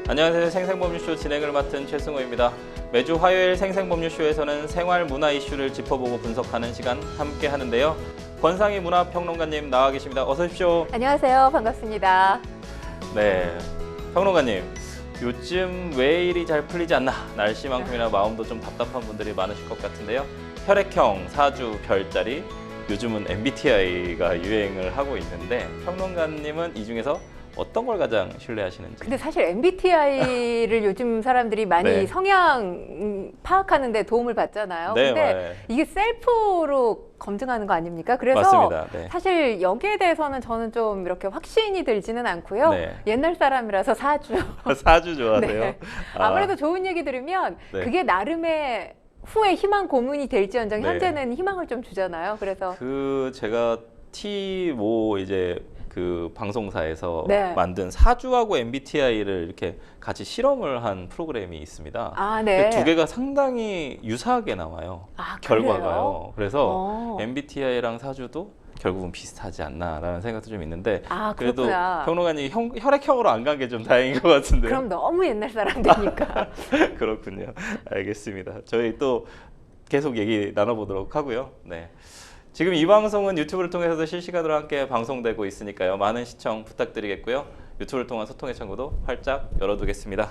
안녕하세요. 생생법률쇼 진행을 맡은 최승호입니다. 매주 화요일 생생법률쇼에서는 생활 문화 이슈를 짚어보고 분석하는 시간 함께 하는데요. 권상희 문화평론가님 나와 계십니다. 어서 오십시오. 안녕하세요. 반갑습니다. 네, 평론가님. 요즘 왜 일이 잘 풀리지 않나? 날씨만큼이나 마음도 좀 답답한 분들이 많으실 것 같은데요. 혈액형, 사주, 별자리, 요즘은 MBTI가 유행을 하고 있는데 평론가님은 이 중에서 어떤 걸 가장 신뢰하시는지? 근데 사실 MBTI를 요즘 사람들이 많이 네. 성향 파악하는 데 도움을 받잖아요. 네, 근데 이게 셀프로 검증하는 거 아닙니까? 그래서 맞습니다. 네. 사실 여기에 대해서는 저는 좀 이렇게 확신이 들지는 않고요. 네. 옛날 사람이라서 사주. 사주 좋아하세요? 네. 아무래도 좋은 얘기 들으면 네. 그게 나름의 후에 희망 고문이 될지언정 네. 현재는 희망을 좀 주잖아요. 그래서 제가 T 이제 그 방송사에서 네. 만든 사주하고 MBTI를 이렇게 같이 실험을 한 프로그램이 있습니다. 아, 근데 네. 두 개가 상당히 유사하게 나와요. 아, 결과가요. 그래서 어. MBTI랑 사주도 결국은 비슷하지 않나라는 생각도 좀 있는데 아, 그래도 그렇구나. 평론가님 혈액형으로 안 간 게 좀 다행인 것 같은데요. 그럼 너무 옛날 사람들이니까. 그렇군요. 알겠습니다. 저희 또 계속 얘기 나눠보도록 하고요. 네. 지금 이 방송은 유튜브를 통해서도 실시간으로 함께 방송되고 있으니까요. 많은 시청 부탁드리겠고요. 유튜브를 통한 소통의 창구도 활짝 열어두겠습니다.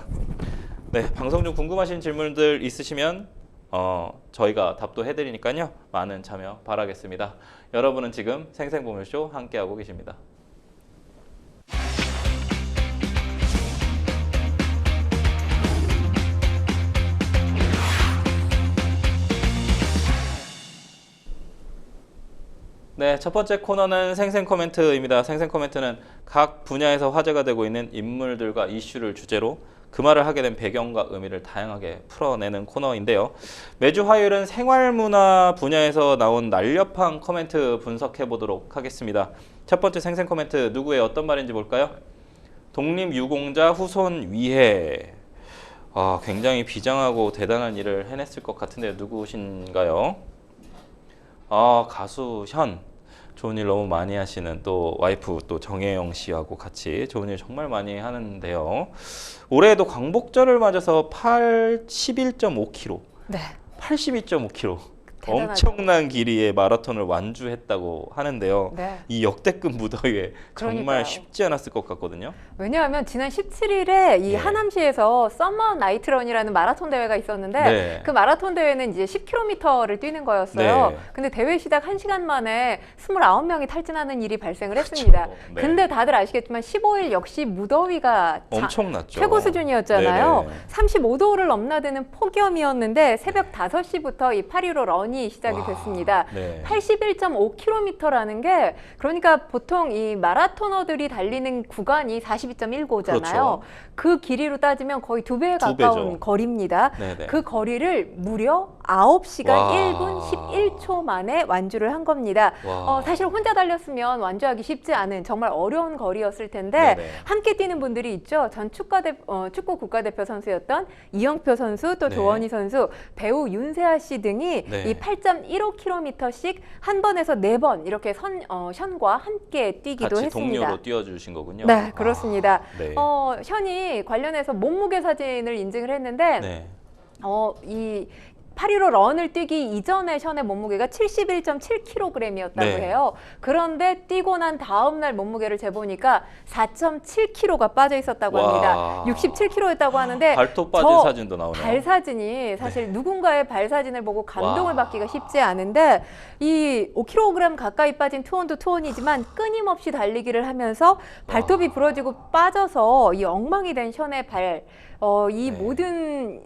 네, 방송 중 궁금하신 질문들 있으시면 저희가 답도 해드리니까요. 많은 참여 바라겠습니다. 여러분은 지금 생생보물쇼 함께하고 계십니다. 네, 첫 번째 코너는 생생 코멘트입니다. 생생 코멘트는 각 분야에서 화제가 되고 있는 인물들과 이슈를 주제로 그 말을 하게 된 배경과 의미를 다양하게 풀어내는 코너인데요. 매주 화요일은 생활문화 분야에서 나온 날렵한 코멘트 분석해 보도록 하겠습니다. 첫 번째 생생 코멘트 누구의 어떤 말인지 볼까요? 독립유공자 후손 위해. 굉장히 비장하고 대단한 일을 해냈을 것 같은데 누구신가요? 가수 현. 좋은 일 너무 많이 하시는 또 와이프 또 정혜영 씨하고 같이 좋은 일 정말 많이 하는데요. 올해에도 광복절을 맞아서 81.5km, 네. 82.5km 대단하죠. 엄청난 길이의 마라톤을 완주했다고 하는데요. 네. 이 역대급 무더위에 정말 그러니까요. 쉽지 않았을 것 같거든요. 왜냐하면 지난 17일에 이 네. 하남시에서 썸머 나이트런이라는 마라톤 대회가 있었는데 네. 그 마라톤 대회는 이제 10km를 뛰는 거였어요. 네. 근데 대회 시작 1시간 만에 29명이 탈진하는 일이 발생을 했습니다. 네. 근데 다들 아시겠지만 15일 역시 무더위가 엄청났죠. 최고 수준이었잖아요. 네네. 35도를 넘나드는 폭염이었는데 새벽 5시부터 이 8.15 런이 시작이 와, 됐습니다. 네. 81.5km라는 게 그러니까 보통 이 마라토너들이 달리는 구간이 42.195잖아요. 그렇죠. 그 길이로 따지면 거의 2배에 두 가까운 배죠. 거리입니다. 네네. 그 거리를 무려 9시간 와. 1분 11초 만에 완주를 한 겁니다. 와. 사실 혼자 달렸으면 완주하기 쉽지 않은 정말 어려운 거리였을 텐데 네네. 함께 뛰는 분들이 있죠. 전 축구 국가대표 선수였던 이영표 선수, 또 네. 조원희 선수, 배우 윤세아 씨 등이 네. 이 8.15km씩 한 번에서 4번 이렇게 현과 함께 뛰기도 같이 했습니다. 동료로 뛰어주신 거군요. 네, 그렇습니다. 네. 현이 관련해서 몸무게 사진을 인증을 했는데 네. 이 8.15 런을 뛰기 이전에 션의 몸무게가 71.7kg이었다고 네. 해요. 그런데 뛰고 난 다음 날 몸무게를 재보니까 4.7kg가 빠져 있었다고 와. 합니다. 67kg였다고 하는데 발톱 빠진 저 사진도 나오네요. 발 사진이 사실 누군가의 발 사진을 보고 감동을 와. 받기가 쉽지 않은데 이 5kg 가까이 빠진 투혼도 투혼이지만 끊임없이 달리기를 하면서 발톱이 부러지고 빠져서 이 엉망이 된 션의 발. 이 네. 모든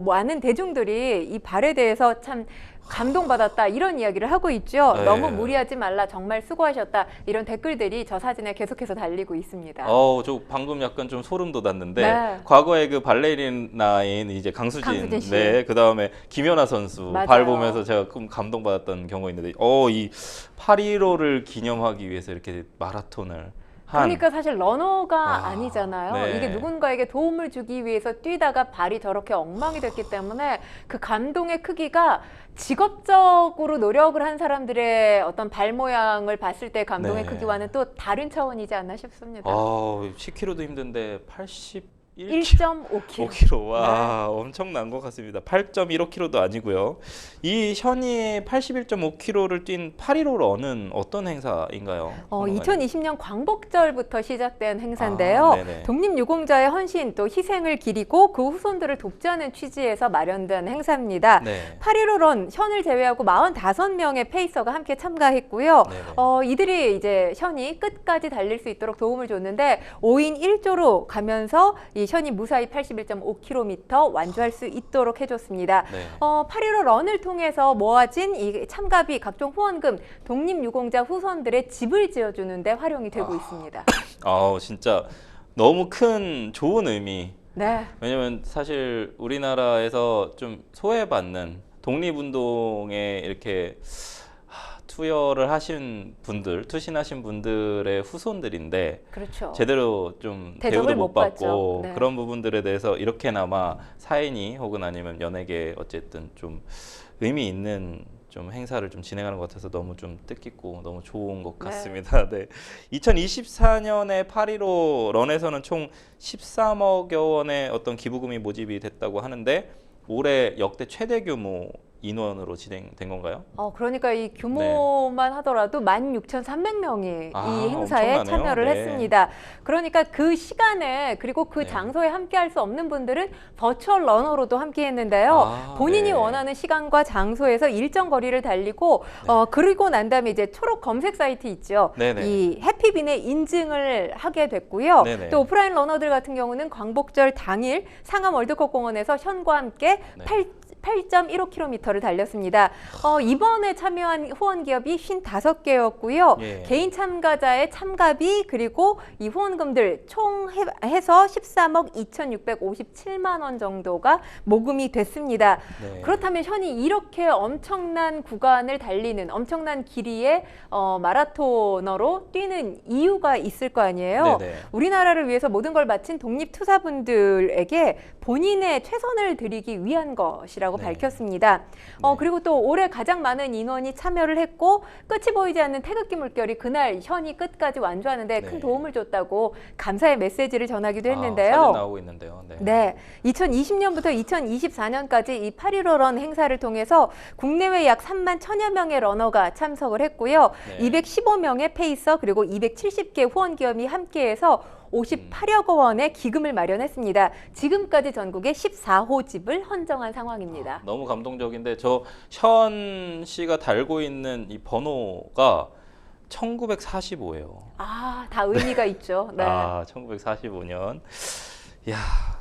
많은 대중들이 이 발에 대해서 참 감동받았다 이런 이야기를 하고 있죠. 네. 너무 무리하지 말라 정말 수고하셨다 이런 댓글들이 저 사진에 계속해서 달리고 있습니다. 저 방금 약간 좀 소름 돋았는데 네. 과거에 그 발레리나인 이제 강수진 씨. 네, 그다음에 김연아 선수 맞아요. 발 보면서 제가 좀 감동받았던 경우가 있는데 이 8.15를 기념하기 위해서 이렇게 마라톤을 그러니까 사실 러너가 아니잖아요. 네. 이게 누군가에게 도움을 주기 위해서 뛰다가 발이 저렇게 엉망이 됐기 때문에 그 감동의 크기가 직업적으로 노력을 한 사람들의 어떤 발 모양을 봤을 때 감동의 네. 크기와는 또 다른 차원이지 않나 싶습니다. 10km도 힘든데 1.5kg. 5kg. 와, 엄청난 것 같습니다. 8.15kg도 아니고요. 이 현이 81.5kg를 뛴 8.15 런은 어떤 행사인가요? 2020년 광복절부터 시작된 행사인데요. 네네. 독립유공자의 헌신 또 희생을 기리고 그 후손들을 돕자는 취지에서 마련된 행사입니다. 네. 8.15 런 현을 제외하고 45명의 페이서가 함께 참가했고요. 네네. 이들이 이제 현이 끝까지 달릴 수 있도록 도움을 줬는데 5인 1조로 가면서 이 현이 무사히 81.5km 완주할 수 있도록 해줬습니다. 네. 8.15 런을 통해서 모아진 이 참가비, 각종 후원금, 독립유공자 후손들의 집을 지어주는 데 활용이 되고 있습니다. 진짜 너무 큰 좋은 의미. 네. 왜냐면 사실 우리나라에서 좀 소외받는 독립운동에 이렇게 투여를 하신 분들, 투신하신 분들의 후손들인데 그렇죠. 제대로 좀 대접을 대우도 못 못 받죠. 받고 네. 그런 부분들에 대해서 이렇게나마 사인이 혹은 아니면 연예계 어쨌든 좀 의미 있는 좀 행사를 좀 진행하는 것 같아서 너무 좀 뜻깊고 너무 좋은 것 같습니다. 네. 2024년에 8.15 런에서는 총 13억여 원의 어떤 기부금이 모집이 됐다고 하는데 올해 역대 최대 규모 인원으로 진행된 건가요? 그러니까 이 규모만 하더라도 16,300명이 이 행사에 엄청나네요. 참여를 네. 했습니다. 그러니까 그 시간에 그리고 그 네. 장소에 함께할 수 없는 분들은 버추얼 러너로도 함께했는데요. 본인이 네. 원하는 시간과 장소에서 일정 거리를 달리고 그리고 난 다음에 이제 초록 검색 사이트 있죠. 네네. 이 해피빈에 인증을 하게 됐고요. 네네. 또 오프라인 러너들 같은 경우는 광복절 당일 상암 월드컵 공원에서 현과 함께 네. 8.15km를 달렸습니다. 이번에 참여한 후원 기업이 55개였고요. 예. 개인 참가자의 참가비 그리고 이 후원금들 총 해서 13억 2,657만 원 정도가 모금이 됐습니다. 네. 그렇다면 현이 이렇게 엄청난 구간을 달리는 엄청난 길이의 마라토너로 뛰는 이유가 있을 거 아니에요. 네네. 우리나라를 위해서 모든 걸 바친 독립투사분들에게 본인의 최선을 드리기 위한 것이라고 네. 밝혔습니다. 그리고 또 올해 가장 많은 인원이 참여를 했고 끝이 보이지 않는 태극기 물결이 그날 현이 끝까지 완주하는데 큰 네. 도움을 줬다고 감사의 메시지를 전하기도 했는데요. 사진 나오고 있는데요. 네. 네, 2020년부터 2024년까지 이 8.15 런 행사를 통해서 국내외 약 3만 1천여 명의 러너가 참석을 했고요. 네. 215명의 페이서 그리고 270개 후원 기업이 함께해서 58억 원의 기금을 마련했습니다. 지금까지 전국에 14호집을 헌정한 상황입니다. 너무 감동적인데 저 현 씨가 달고 있는 이 번호가 1945예요. 다 의미가 있죠. 네. 1945년. 야,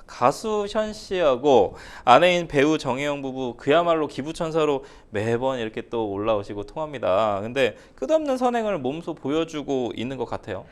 가수 현 씨하고 아내인 배우 정혜영 부부 그야말로 기부천사로 매번 이렇게 또 올라오시고 통합니다. 근데 끝없는 선행을 몸소 보여주고 있는 것 같아요.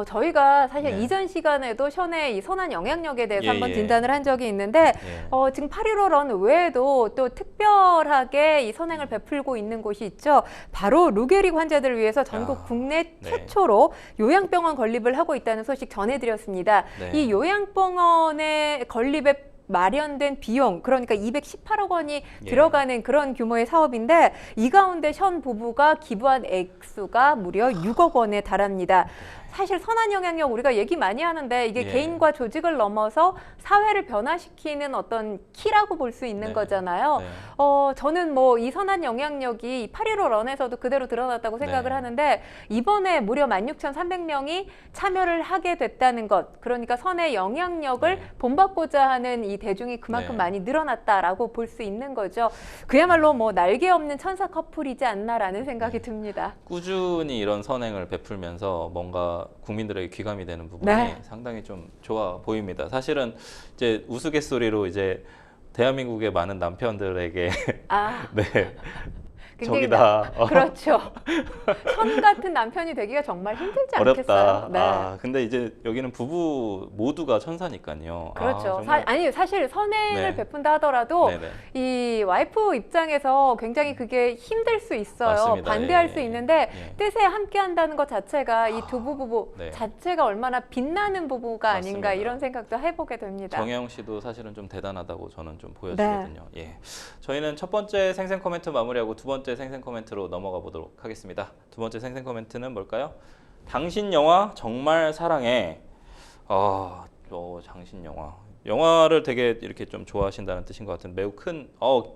저희가 사실 네. 이전 시간에도 현의 이 선한 영향력에 대해서 예, 한번 예. 진단을 한 적이 있는데 예. 지금 8.15 런 외에도 또 특별하게 이 선행을 베풀고 있는 곳이 있죠. 바로 루게릭 환자들을 위해서 전국 국내 네. 최초로 요양병원 건립을 하고 있다는 소식 전해드렸습니다. 네. 이 요양병원의 건립에 마련된 비용, 그러니까 218억 원이 예. 들어가는 그런 규모의 사업인데 이 가운데 현 부부가 기부한 액수가 무려 6억 원에 달합니다. 사실 선한 영향력 우리가 얘기 많이 하는데 이게 예. 개인과 조직을 넘어서 사회를 변화시키는 어떤 키라고 볼 수 있는 네. 거잖아요. 네. 저는 이 선한 영향력이 8.15 런에서도 그대로 드러났다고 생각을 네. 하는데 이번에 무려 16,300명이 참여를 하게 됐다는 것, 그러니까 선의 영향력을 네. 본받고자 하는 이 대중이 그만큼 네. 많이 늘어났다라고 볼 수 있는 거죠. 그야말로 날개 없는 천사 커플이지 않나라는 생각이 듭니다. 꾸준히 이런 선행을 베풀면서 뭔가 국민들에게 귀감이 되는 부분이 네. 상당히 좀 좋아 보입니다. 사실은 이제 우스갯소리로 이제 대한민국의 많은 남편들에게 네. 굉장히 저기다. 그렇죠. 현 같은 남편이 되기가 정말 힘들지 어렵다. 않겠어요? 네. 근데 이제 여기는 부부 모두가 천사니까요. 그렇죠. 정말. 사실 선행을 네. 베푼다 하더라도 네네. 이 와이프 입장에서 굉장히 그게 힘들 수 있어요. 맞습니다. 반대할 예, 수 예. 있는데 예. 뜻에 함께 한다는 것 자체가 이 두 부부 네. 자체가 얼마나 빛나는 부부가 아닌가 맞습니다. 이런 생각도 해보게 됩니다. 정혜영 씨도 사실은 좀 대단하다고 저는 좀 보여지거든요. 예. 저희는 첫 번째 생생 코멘트 마무리하고 두 번째 생생 코멘트로 넘어가 보도록 하겠습니다. 두 번째 생생 코멘트는 뭘까요? 당신 영화 정말 사랑해. 장신 영화. 영화를 되게 이렇게 좀 좋아하신다는 뜻인 것 같은 매우 큰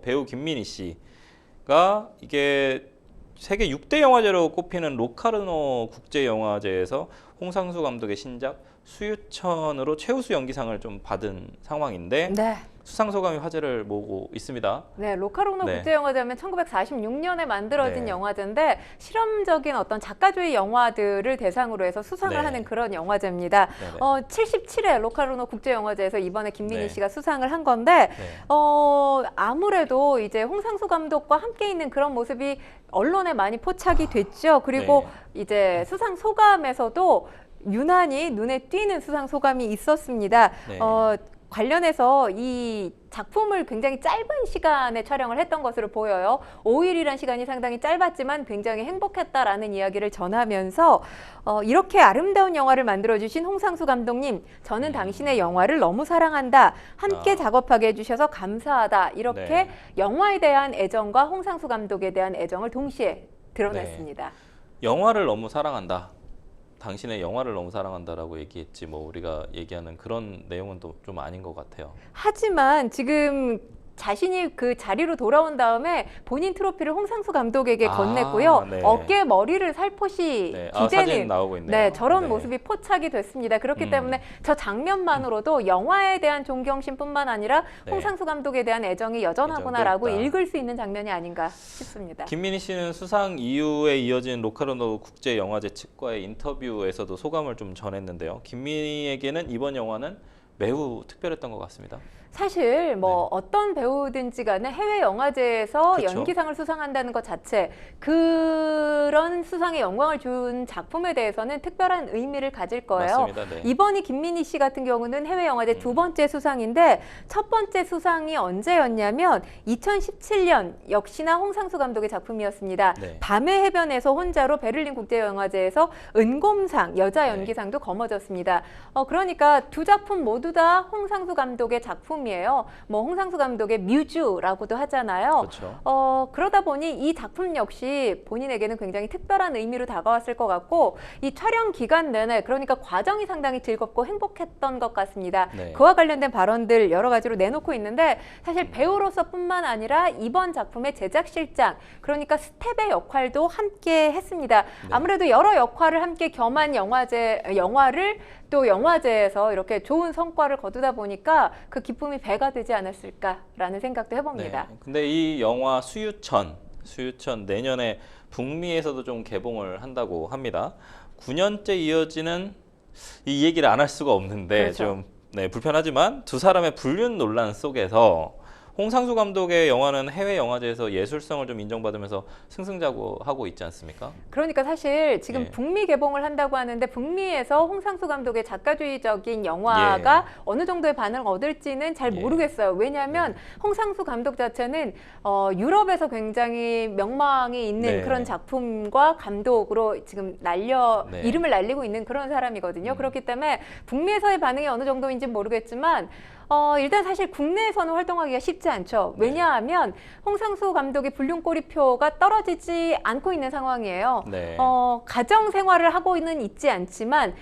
배우 김민희 씨가 이게 세계 6대 영화제로 꼽히는 로카르노 국제영화제에서 홍상수 감독의 신작 수유천으로 최우수 연기상을 좀 받은 상황인데 네. 수상 소감이 화제를 모으고 있습니다. 네, 로카르노 네. 국제영화제는 1946년에 만들어진 네. 영화제인데 실험적인 어떤 작가주의 영화들을 대상으로 해서 수상을 네. 하는 그런 영화제입니다. 네네. 77회 로카르노 국제영화제에서 이번에 김민희 네. 씨가 수상을 한 건데 네. 아무래도 이제 홍상수 감독과 함께 있는 그런 모습이 언론에 많이 포착이 됐죠. 그리고 이제 수상 소감에서도 유난히 눈에 띄는 수상 소감이 있었습니다. 네. 관련해서 이 작품을 굉장히 짧은 시간에 촬영을 했던 것으로 보여요. 5일이란 시간이 상당히 짧았지만 굉장히 행복했다라는 이야기를 전하면서 이렇게 아름다운 영화를 만들어주신 홍상수 감독님, 저는 당신의 영화를 너무 사랑한다. 함께 작업하게 해주셔서 감사하다. 이렇게 네. 영화에 대한 애정과 홍상수 감독에 대한 애정을 동시에 드러냈습니다. 영화를 너무 사랑한다. 당신의 영화를 너무 사랑한다라고 얘기했지 뭐 우리가 얘기하는 그런 내용은 또 좀 아닌 것 같아요. 하지만 지금 자신이 그 자리로 돌아온 다음에 본인 트로피를 홍상수 감독에게 건넸고요. 네. 어깨에 머리를 살포시 네. 기대는 사진 나오고 있네요. 네, 저런 네. 모습이 포착이 됐습니다. 그렇기 때문에 저 장면만으로도 영화에 대한 존경심뿐만 아니라 네. 홍상수 감독에 대한 애정이 여전하구나라고 애정도 있다. 읽을 수 있는 장면이 아닌가 싶습니다. 김민희 씨는 수상 이후에 이어진 로카르노 국제영화제 측과의 인터뷰에서도 소감을 좀 전했는데요. 김민희에게는 이번 영화는 매우 특별했던 것 같습니다. 사실 뭐 어떤 배우든지 간에 해외 영화제에서 그쵸. 연기상을 수상한다는 것 자체 그런 수상의 영광을 준 작품에 대해서는 특별한 의미를 가질 거예요. 맞습니다. 네. 이번이 김민희 씨 같은 경우는 해외 영화제 두 번째 수상인데 첫 번째 수상이 언제였냐면 2017년 역시나 홍상수 감독의 작품이었습니다. 네. 밤의 해변에서 혼자로 베를린 국제영화제에서 은곰상 여자 연기상도 거머졌습니다. 그러니까 두 작품 모두 다 홍상수 감독의 작품이에요. 뭐 홍상수 감독의 뮤즈라고도 하잖아요. 그렇죠. 그러다 보니 이 작품 역시 본인에게는 굉장히 특별한 의미로 다가왔을 것 같고 이 촬영 기간 내내 그러니까 과정이 상당히 즐겁고 행복했던 것 같습니다. 네. 그와 관련된 발언들 여러 가지로 내놓고 있는데 사실 배우로서뿐만 아니라 이번 작품의 제작실장 그러니까 스텝의 역할도 함께 했습니다. 아무래도 여러 역할을 함께 겸한 영화를 또 영화제에서 이렇게 좋은 성과를 거두다 보니까 그 기쁨이 배가 되지 않았을까라는 생각도 해봅니다. 네. 근데 이 영화 수유천 내년에 북미에서도 좀 개봉을 한다고 합니다. 9년째 이어지는 이 얘기를 안 할 수가 없는데 그렇죠. 좀 불편하지만 두 사람의 불륜 논란 속에서 홍상수 감독의 영화는 해외 영화제에서 예술성을 좀 인정받으면서 승승장구하고 있지 않습니까? 그러니까 사실 지금 예. 북미 개봉을 한다고 하는데 북미에서 홍상수 감독의 작가주의적인 영화가 어느 정도의 반응을 얻을지는 잘 모르겠어요. 왜냐하면 홍상수 감독 자체는 유럽에서 굉장히 명망이 있는 그런 작품과 감독으로 지금 이름을 날리고 있는 그런 사람이거든요. 그렇기 때문에 북미에서의 반응이 어느 정도인지는 모르겠지만 일단 사실 국내에서는 활동하기가 쉽지 않죠. 왜냐하면 홍상수 감독의 불륜 꼬리표가 떨어지지 않고 있는 상황이에요. 가정 생활을 하고는 있지 않지만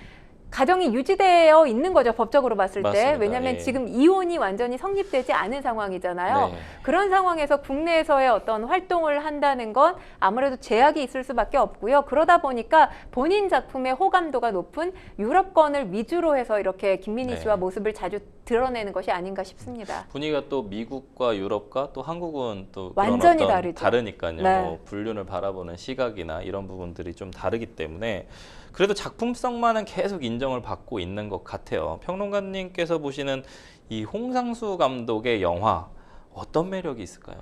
가정이 유지되어 있는 거죠. 법적으로 봤을 때. 맞습니다. 왜냐하면 지금 이혼이 완전히 성립되지 않은 상황이잖아요. 네. 그런 상황에서 국내에서의 어떤 활동을 한다는 건 아무래도 제약이 있을 수밖에 없고요. 그러다 보니까 본인 작품의 호감도가 높은 유럽권을 위주로 해서 이렇게 김민희 씨와 모습을 자주 드러내는 것이 아닌가 싶습니다. 분위기가 또 미국과 유럽과 또 한국은 또 완전히 그런 다르죠. 다르니까요. 네. 뭐 불륜을 바라보는 시각이나 이런 부분들이 좀 다르기 때문에 그래도 작품성만은 계속 인정을 받고 있는 것 같아요. 평론가님께서 보시는 이 홍상수 감독의 영화 어떤 매력이 있을까요?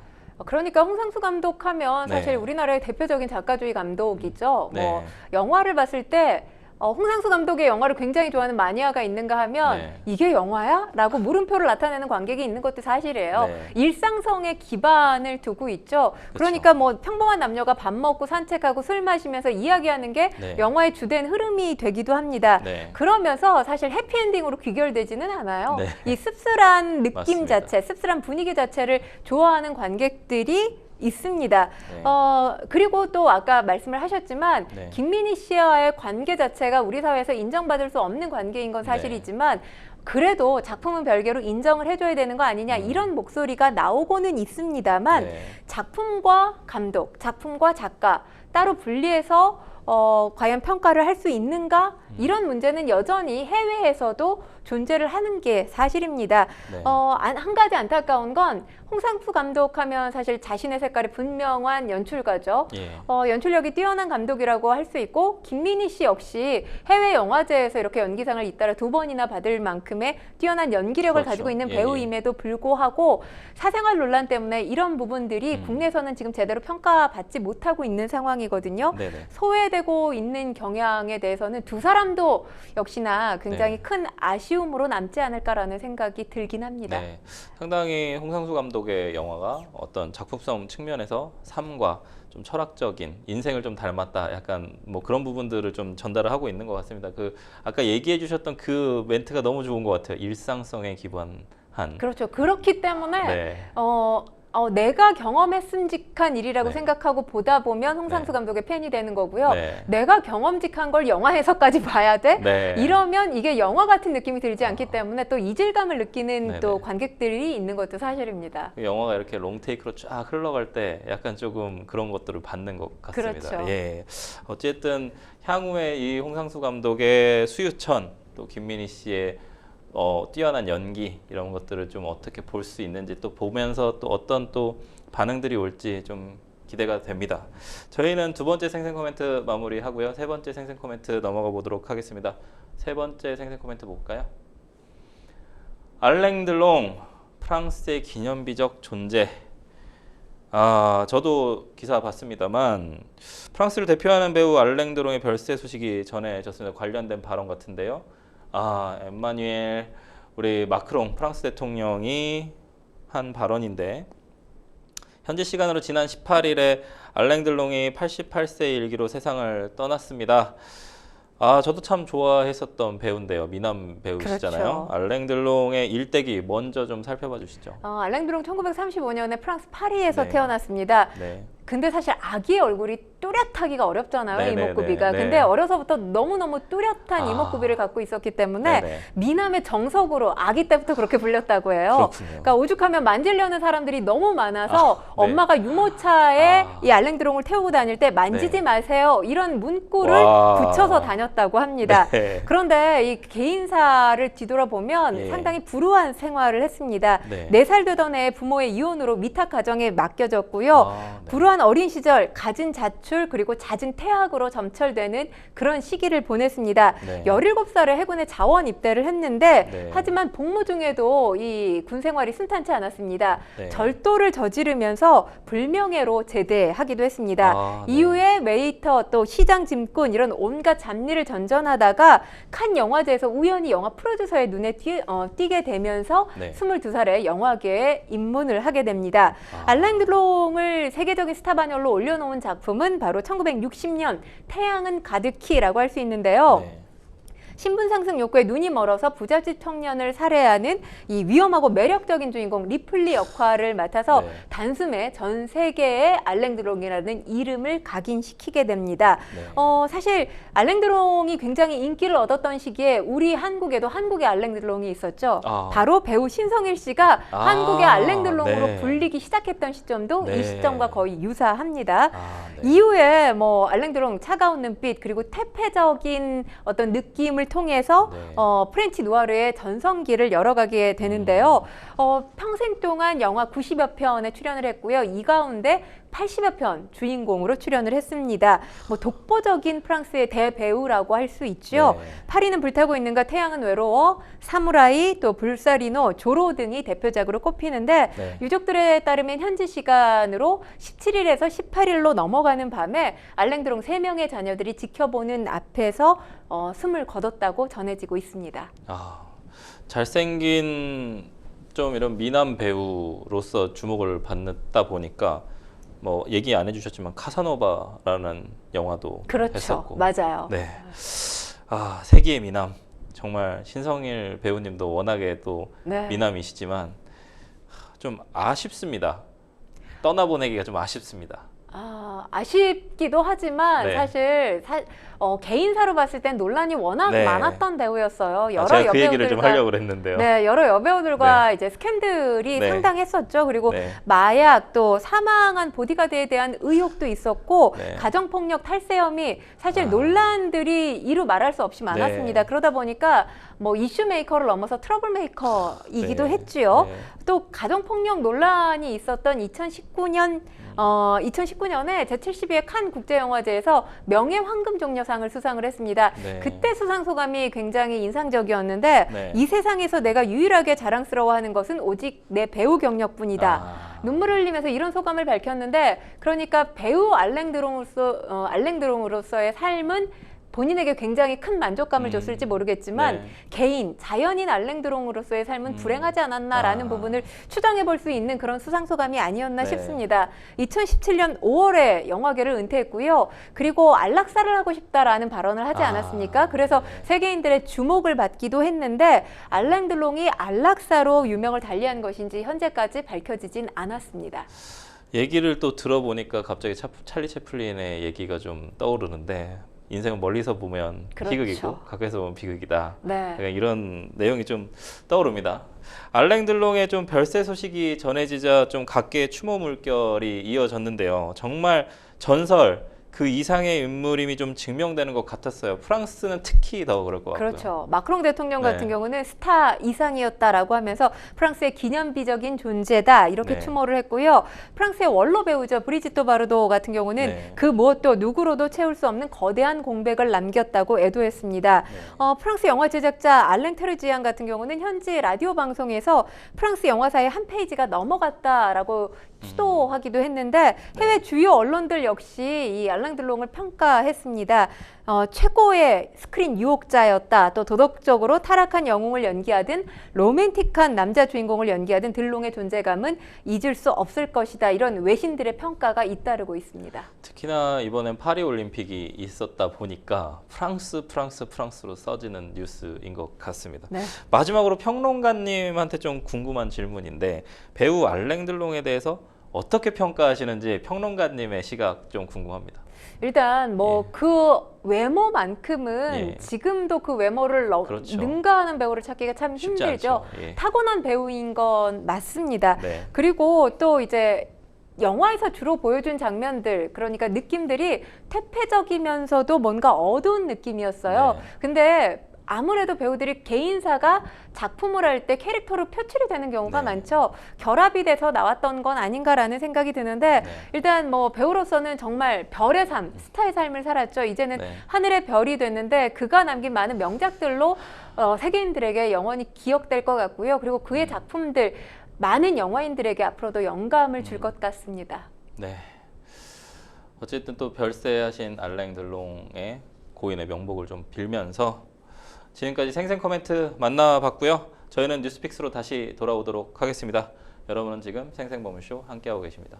그러니까 홍상수 감독하면 사실 우리나라의 대표적인 작가주의 감독이죠. 뭐 영화를 봤을 때 홍상수 감독의 영화를 굉장히 좋아하는 마니아가 있는가 하면 이게 영화야? 라고 물음표를 나타내는 관객이 있는 것도 사실이에요. 일상성에 기반을 두고 있죠. 그러니까 뭐 평범한 남녀가 밥 먹고 산책하고 술 마시면서 이야기하는 게 영화의 주된 흐름이 되기도 합니다. 그러면서 사실 해피엔딩으로 귀결되지는 않아요. 이 씁쓸한 느낌 맞습니다. 자체, 씁쓸한 분위기 자체를 좋아하는 관객들이 있습니다. 그리고 또 아까 말씀을 하셨지만 김민희 씨와의 관계 자체가 우리 사회에서 인정받을 수 없는 관계인 건 사실이지만 그래도 작품은 별개로 인정을 해줘야 되는 거 아니냐 이런 목소리가 나오고는 있습니다만 네. 작품과 감독, 작품과 작가 따로 분리해서 과연 평가를 할 수 있는가? 이런 문제는 여전히 해외에서도 존재를 하는 게 사실입니다. 네. 한 가지 안타까운 건 홍상수 감독하면 사실 자신의 색깔이 분명한 연출가죠. 예. 연출력이 뛰어난 감독이라고 할 수 있고 김민희 씨 역시 해외 영화제에서 이렇게 연기상을 잇따라 2번이나 받을 만큼의 뛰어난 연기력을 그렇죠. 가지고 있는 예, 배우임에도 불구하고 사생활 논란 때문에 이런 부분들이 국내에서는 지금 제대로 평가받지 못하고 있는 상황이거든요. 네네. 소외되고 있는 경향에 대해서는 두 사람도 역시나 굉장히 네. 큰 아쉬움으로 남지 않을까라는 생각이 들긴 합니다. 네. 상당히 홍상수 감독의 영화가 어떤 작품성 측면에서 삶과 좀 철학적인 인생을 좀 닮았다. 약간 뭐 그런 부분들을 좀 전달을 하고 있는 것 같습니다. 그 아까 얘기해 주셨던 그 멘트가 너무 좋은 것 같아요. 일상성에 기반한. 그렇죠. 그렇기 때문에 네. 내가 경험했음직한 일이라고 네. 생각하고 보다 보면 홍상수 네. 감독의 팬이 되는 거고요. 네. 내가 경험직한 걸 영화에서까지 봐야 돼? 네. 이러면 이게 영화 같은 느낌이 들지 않기 때문에 또 이질감을 느끼는 네네. 또 관객들이 있는 것도 사실입니다. 그 영화가 이렇게 롱테이크로 쫙 흘러갈 때 약간 조금 그런 것들을 받는 것 같습니다. 그렇죠. 예. 어쨌든 향후에 이 홍상수 감독의 수유천 또 김민희 씨의 뛰어난 연기 이런 것들을 좀 어떻게 볼 수 있는지 또 보면서 또 어떤 또 반응들이 올지 좀 기대가 됩니다. 저희는 두 번째 생생 코멘트 마무리하고요. 세 번째 생생 코멘트 넘어가 보도록 하겠습니다. 세 번째 생생 코멘트 볼까요? 알랭 드롱 프랑스의 기념비적 존재. 저도 기사 봤습니다만 프랑스를 대표하는 배우 알랭 드롱의 별세 소식이 전해졌습니다. 관련된 발언 같은데요. 엠마뉴엘 우리 마크롱 프랑스 대통령이 한 발언인데 현지 시간으로 지난 18일에 알랭 드롱이 88세 일기로 세상을 떠났습니다. 저도 참 좋아했었던 배우인데요. 미남 배우시잖아요. 그렇죠. 알랭 드롱의 일대기 먼저 좀 살펴봐 주시죠. 알랭 드롱 1935년에 프랑스 파리에서 네. 태어났습니다. 네. 근데 사실 아기의 얼굴이 뚜렷하기가 어렵잖아요. 네네네, 이목구비가. 네. 근데 어려서부터 너무너무 뚜렷한 이목구비를 갖고 있었기 때문에 네네. 미남의 정석으로 아기 때부터 그렇게 불렸다고 해요. 그렇군요. 그러니까 오죽하면 만지려는 사람들이 너무 많아서 네. 엄마가 유모차에 아. 이 알랭 드롱을 태우고 다닐 때 만지지 네. 마세요. 이런 문구를 와. 붙여서 다녔다고 합니다. 네. 그런데 이 개인사를 뒤돌아보면 예. 상당히 불우한 생활을 했습니다. 네. 4살 되던 해 부모의 이혼으로 미탁 가정에 맡겨졌고요. 네. 불우한 어린 시절 갖은 자출 그리고 잦은 태학으로 점철되는 그런 시기를 보냈습니다. 네. 17살에 해군에 자원 입대를 했는데 네. 하지만 복무 중에도 이 군 생활이 순탄치 않았습니다. 네. 절도를 저지르면서 불명예로 제대하기도 했습니다. 네. 이후에 웨이터 또 시장 짐꾼 이런 온갖 잡일을 전전하다가 칸 영화제에서 우연히 영화 프로듀서의 눈에 띄게 되면서 네. 22살에 영화계에 입문을 하게 됩니다. 알랭 드롱을 세계적인 스타 반열로 올려놓은 작품은 바로 1960년 태양은 가득히라고 할 수 있는데요. 네. 신분 상승 욕구에 눈이 멀어서 부잣집 청년을 살해하는 이 위험하고 매력적인 주인공 리플리 역할을 맡아서 네. 단숨에 전 세계에 알랭 드롱이라는 이름을 각인시키게 됩니다. 네. 사실 알랭 드롱이 굉장히 인기를 얻었던 시기에 우리 한국에도 한국의 알랭 드롱이 있었죠. 바로 배우 신성일 씨가 한국의 알랭 드롱으로 네. 불리기 시작했던 시점도 네. 이 시점과 거의 유사합니다. 네. 이후에 뭐 알랭 드롱 차가운 눈빛 그리고 태폐적인 어떤 느낌을 통해서 네. 프렌치 누아르의 전성기를 열어가게 되는데요. 평생 동안 영화 90여 편에 출연을 했고요. 이 가운데 80여 편 주인공으로 출연을 했습니다. 뭐 독보적인 프랑스의 대배우라고 할 수 있죠. 네. 파리는 불타고 있는가, 태양은 외로워, 사무라이, 또 불사리노, 조로 등이 대표작으로 꼽히는데 네. 유족들에 따르면 현지 시간으로 17일에서 18일로 넘어가는 밤에 알랭 드롱 3명의 자녀들이 지켜보는 앞에서 숨을 거뒀다고 전해지고 있습니다. 잘생긴 좀 이런 미남 배우로서 주목을 받다 보니까 뭐 얘기 안 해주셨지만 카사노바라는 영화도 그렇죠. 했었고, 맞아요. 네. 세기의 미남 정말 신성일 배우님도 워낙에 또 네. 미남이시지만 좀 아쉽습니다. 떠나보내기가 좀 아쉽습니다. 아쉽기도 하지만 네. 사실 개인사로 봤을 땐 논란이 워낙 네. 많았던 배우였어요. 여러 제가 그 얘기를 좀 여배우들과 하려고 그랬는데요. 네, 여러 여배우들과 이제 스캔들이 네. 상당했었죠. 그리고 네. 마약 또 사망한 보디가드에 대한 의혹도 있었고 네. 가정폭력 탈세 혐의 사실 논란들이 이루 말할 수 없이 많았습니다. 네. 그러다 보니까 뭐 이슈 메이커를 넘어서 트러블 메이커이기도 네. 했지요. 네. 또 가정폭력 논란이 있었던 2019년에 제72회 칸 국제영화제에서 명예황금종려상을 수상을 했습니다. 네. 그때 수상 소감이 굉장히 인상적이었는데 네. 이 세상에서 내가 유일하게 자랑스러워하는 것은 오직 내 배우 경력뿐이다. 눈물을 흘리면서 이런 소감을 밝혔는데 그러니까 배우 알랭드롱으로서의 삶은 본인에게 굉장히 큰 만족감을 줬을지 모르겠지만 네. 개인, 자연인 알랭드롱으로서의 삶은 불행하지 않았나라는 부분을 추정해 볼 수 있는 그런 수상소감이 아니었나 네. 싶습니다. 2017년 5월에 영화계를 은퇴했고요. 그리고 안락사를 하고 싶다라는 발언을 하지 않았습니까? 그래서 네. 세계인들의 주목을 받기도 했는데 알랭드롱이 안락사로 유명을 달리한 것인지 현재까지 밝혀지진 않았습니다. 얘기를 또 들어보니까 갑자기 찰리 채플린의 얘기가 좀 떠오르는데 인생은 멀리서 보면 그렇죠. 희극이고 가까이서 보면 비극이다. 네. 약간 이런 내용이 좀 떠오릅니다. 알랭들롱의 좀 별세 소식이 전해지자 좀 각계의 추모 물결이 이어졌는데요. 정말 전설 그 이상의 인물임이 좀 증명되는 것 같았어요. 프랑스는 특히 더 그럴 것 같고요. 그렇죠. 마크롱 대통령 네. 같은 경우는 스타 이상이었다라고 하면서 프랑스의 기념비적인 존재다 이렇게 네. 추모를 했고요. 프랑스의 원로 배우죠. 브리지토 바르도 같은 경우는 네. 그 무엇도 누구로도 채울 수 없는 거대한 공백을 남겼다고 애도했습니다. 프랑스 영화 제작자 알랭 테르지안 같은 경우는 현지 라디오 방송에서 프랑스 영화사의 한 페이지가 넘어갔다라고 추도하기도 했는데 해외 주요 언론들 역시 이 알랭 들롱을 평가했습니다. 최고의 스크린 유혹자였다. 또 도덕적으로 타락한 영웅을 연기하든 로맨틱한 남자 주인공을 연기하든 들롱의 존재감은 잊을 수 없을 것이다. 이런 외신들의 평가가 잇따르고 있습니다. 특히나 이번엔 파리 올림픽이 있었다 보니까 프랑스로 써지는 뉴스인 것 같습니다. 네. 마지막으로 평론가님한테 좀 궁금한 질문인데 배우 알랭들롱에 대해서 어떻게 평가하시는지 평론가님의 시각 좀 궁금합니다. 일단 뭐 그 외모만큼은 예. 지금도 그 외모를 그렇죠. 능가하는 배우를 찾기가 참 쉽지 힘들죠. 않죠. 예. 타고난 배우인 건 맞습니다. 네. 그리고 또 이제 영화에서 주로 보여준 장면들, 그러니까 느낌들이 퇴폐적이면서도 뭔가 어두운 느낌이었어요. 네. 근데 아무래도 배우들이 개인사가 작품을 할 때 캐릭터로 표출이 되는 경우가 네. 많죠. 결합이 돼서 나왔던 건 아닌가라는 생각이 드는데 네. 일단 뭐 배우로서는 정말 별의 삶, 스타의 삶을 살았죠. 이제는 네. 하늘의 별이 됐는데 그가 남긴 많은 명작들로 세계인들에게 영원히 기억될 것 같고요. 그리고 그의 작품들 많은 영화인들에게 앞으로도 영감을 줄 것 같습니다. 네. 어쨌든 또 별세하신 알랭 들롱의 고인의 명복을 좀 빌면서 지금까지 생생 코멘트 만나봤고요. 저희는 뉴스픽스로 다시 돌아오도록 하겠습니다. 여러분은 지금 생생버블쇼 함께하고 계십니다.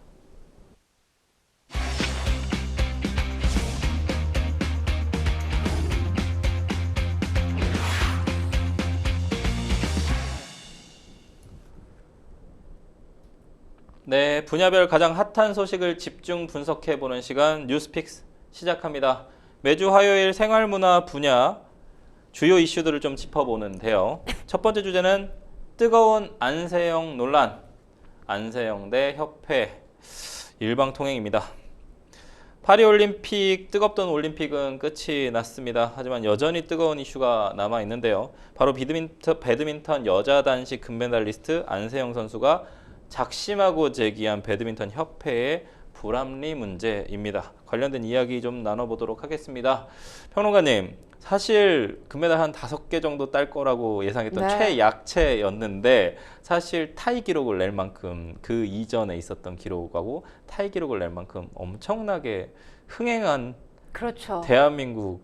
네, 분야별 가장 핫한 소식을 집중 분석해보는 시간 뉴스픽스 시작합니다. 매주 화요일 생활문화 분야 주요 이슈들을 좀 짚어보는데요. 첫 번째 주제는 뜨거운 안세영 논란. 안세영 대 협회 일방통행입니다. 파리올림픽 뜨겁던 올림픽은 끝이 났습니다. 하지만 여전히 뜨거운 이슈가 남아 있는데요. 바로 배드민턴 여자 단식 금메달리스트 안세영 선수가 작심하고 제기한 배드민턴 협회의 불합리 문제입니다. 관련된 이야기 좀 나눠보도록 하겠습니다. 평론가님, 사실 금메달 한 5개 정도 딸 거라고 예상했던 네. 최약체였는데 사실 타이 기록을 낼 만큼 그 이전에 있었던 기록하고 타이 기록을 낼 만큼 엄청나게 흥행한 그렇죠. 대한민국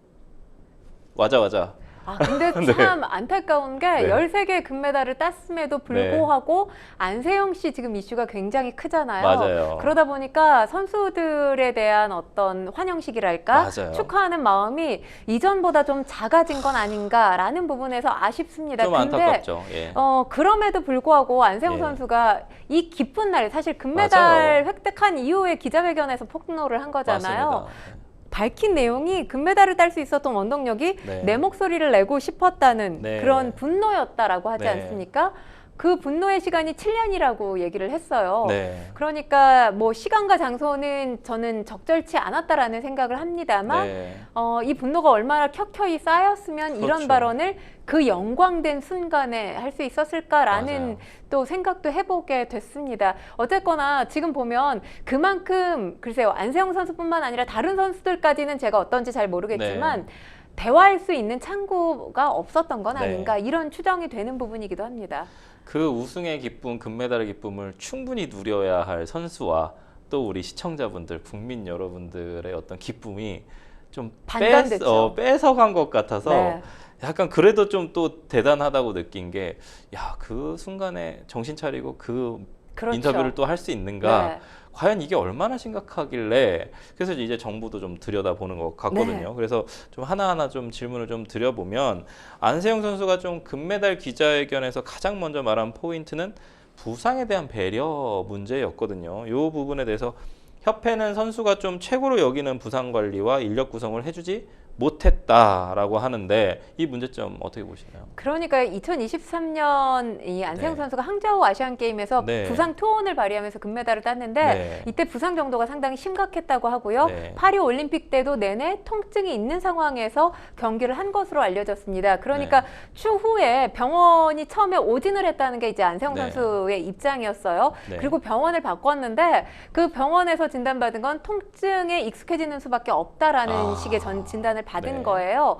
와자와자 근데 네. 참 안타까운 게 네. 13개 금메달을 땄음에도 불구하고 안세영 씨 지금 이슈가 굉장히 크잖아요. 맞아요. 그러다 보니까 선수들에 대한 어떤 환영식이랄까 맞아요. 축하하는 마음이 이전보다 좀 작아진 건 아닌가라는 부분에서 아쉽습니다. 좀 근데 안타깝죠. 예. 그럼에도 불구하고 안세영 예. 선수가 이 기쁜 날 사실 금메달 맞아요. 획득한 이후에 기자회견에서 폭로를 한 거잖아요. 맞습니다. 밝힌 내용이 금메달을 딸 수 있었던 원동력이 네. 내 목소리를 내고 싶었다는 네. 그런 분노였다라고 하지 네. 않습니까? 그 분노의 시간이 7년이라고 얘기를 했어요. 네. 그러니까 뭐 시간과 장소는 저는 적절치 않았다라는 생각을 합니다만 네. 이 분노가 얼마나 켜켜이 쌓였으면 이런 그렇죠. 발언을 그 영광된 순간에 할 수 있었을까라는 맞아요. 또 생각도 해보게 됐습니다. 어쨌거나 지금 보면 그만큼 글쎄요 안세영 선수뿐만 아니라 다른 선수들까지는 제가 어떤지 잘 모르겠지만 대화할 수 있는 창구가 없었던 건 네. 아닌가 이런 추정이 되는 부분이기도 합니다. 그 우승의 기쁨, 금메달의 기쁨을 충분히 누려야 할 선수와 또 우리 시청자분들, 국민 여러분들의 어떤 기쁨이 좀 반감됐죠. 뺏어간 것 같아서 네. 약간 그래도 좀 또 대단하다고 느낀 게, 야, 그 순간에 정신 차리고 그 그렇죠. 인터뷰를 또 할 수 있는가? 네. 과연 이게 얼마나 심각하길래, 그래서 이제 정부도 좀 들여다보는 것 같거든요. 네. 그래서 좀 하나하나 좀 질문을 좀 드려보면, 안세영 선수가 좀 금메달 기자회견에서 가장 먼저 말한 포인트는 부상에 대한 배려 문제였거든요. 이 부분에 대해서 협회는 선수가 좀 최고로 여기는 부상 관리와 인력 구성을 해주지 못했다라고 하는데, 이 문제점 어떻게 보시나요? 그러니까 2023년 이 안세영 네. 선수가 항저우 아시안 게임에서 네. 부상 투혼을 발휘하면서 금메달을 땄는데 네. 이때 부상 정도가 상당히 심각했다고 하고요. 네. 파리 올림픽 때도 내내 통증이 있는 상황에서 경기를 한 것으로 알려졌습니다. 그러니까 추후에 병원이 처음에 오진을 했다는 게 이제 안세영 네. 선수의 입장이었어요. 네. 그리고 병원을 바꿨는데 그 병원에서 진단받은 건 통증에 익숙해지는 수밖에 없다라는 식의 진단을 받은 네. 거예요.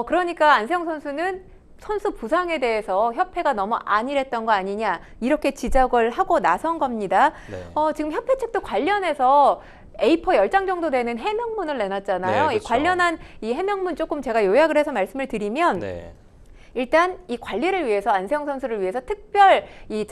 그러니까 안세영 선수는 선수 부상에 대해서 협회가 너무 안일했던 거 아니냐 이렇게 지적을 하고 나선 겁니다. 네. 지금 협회 측도 관련해서 A4 10장 정도 되는 해명문을 내놨잖아요. 네, 이 그렇죠. 관련한 이 해명문 조금 제가 요약을 해서 말씀을 드리면 네. 일단 이 관리를 위해서 안세영 선수를 위해서 특별 이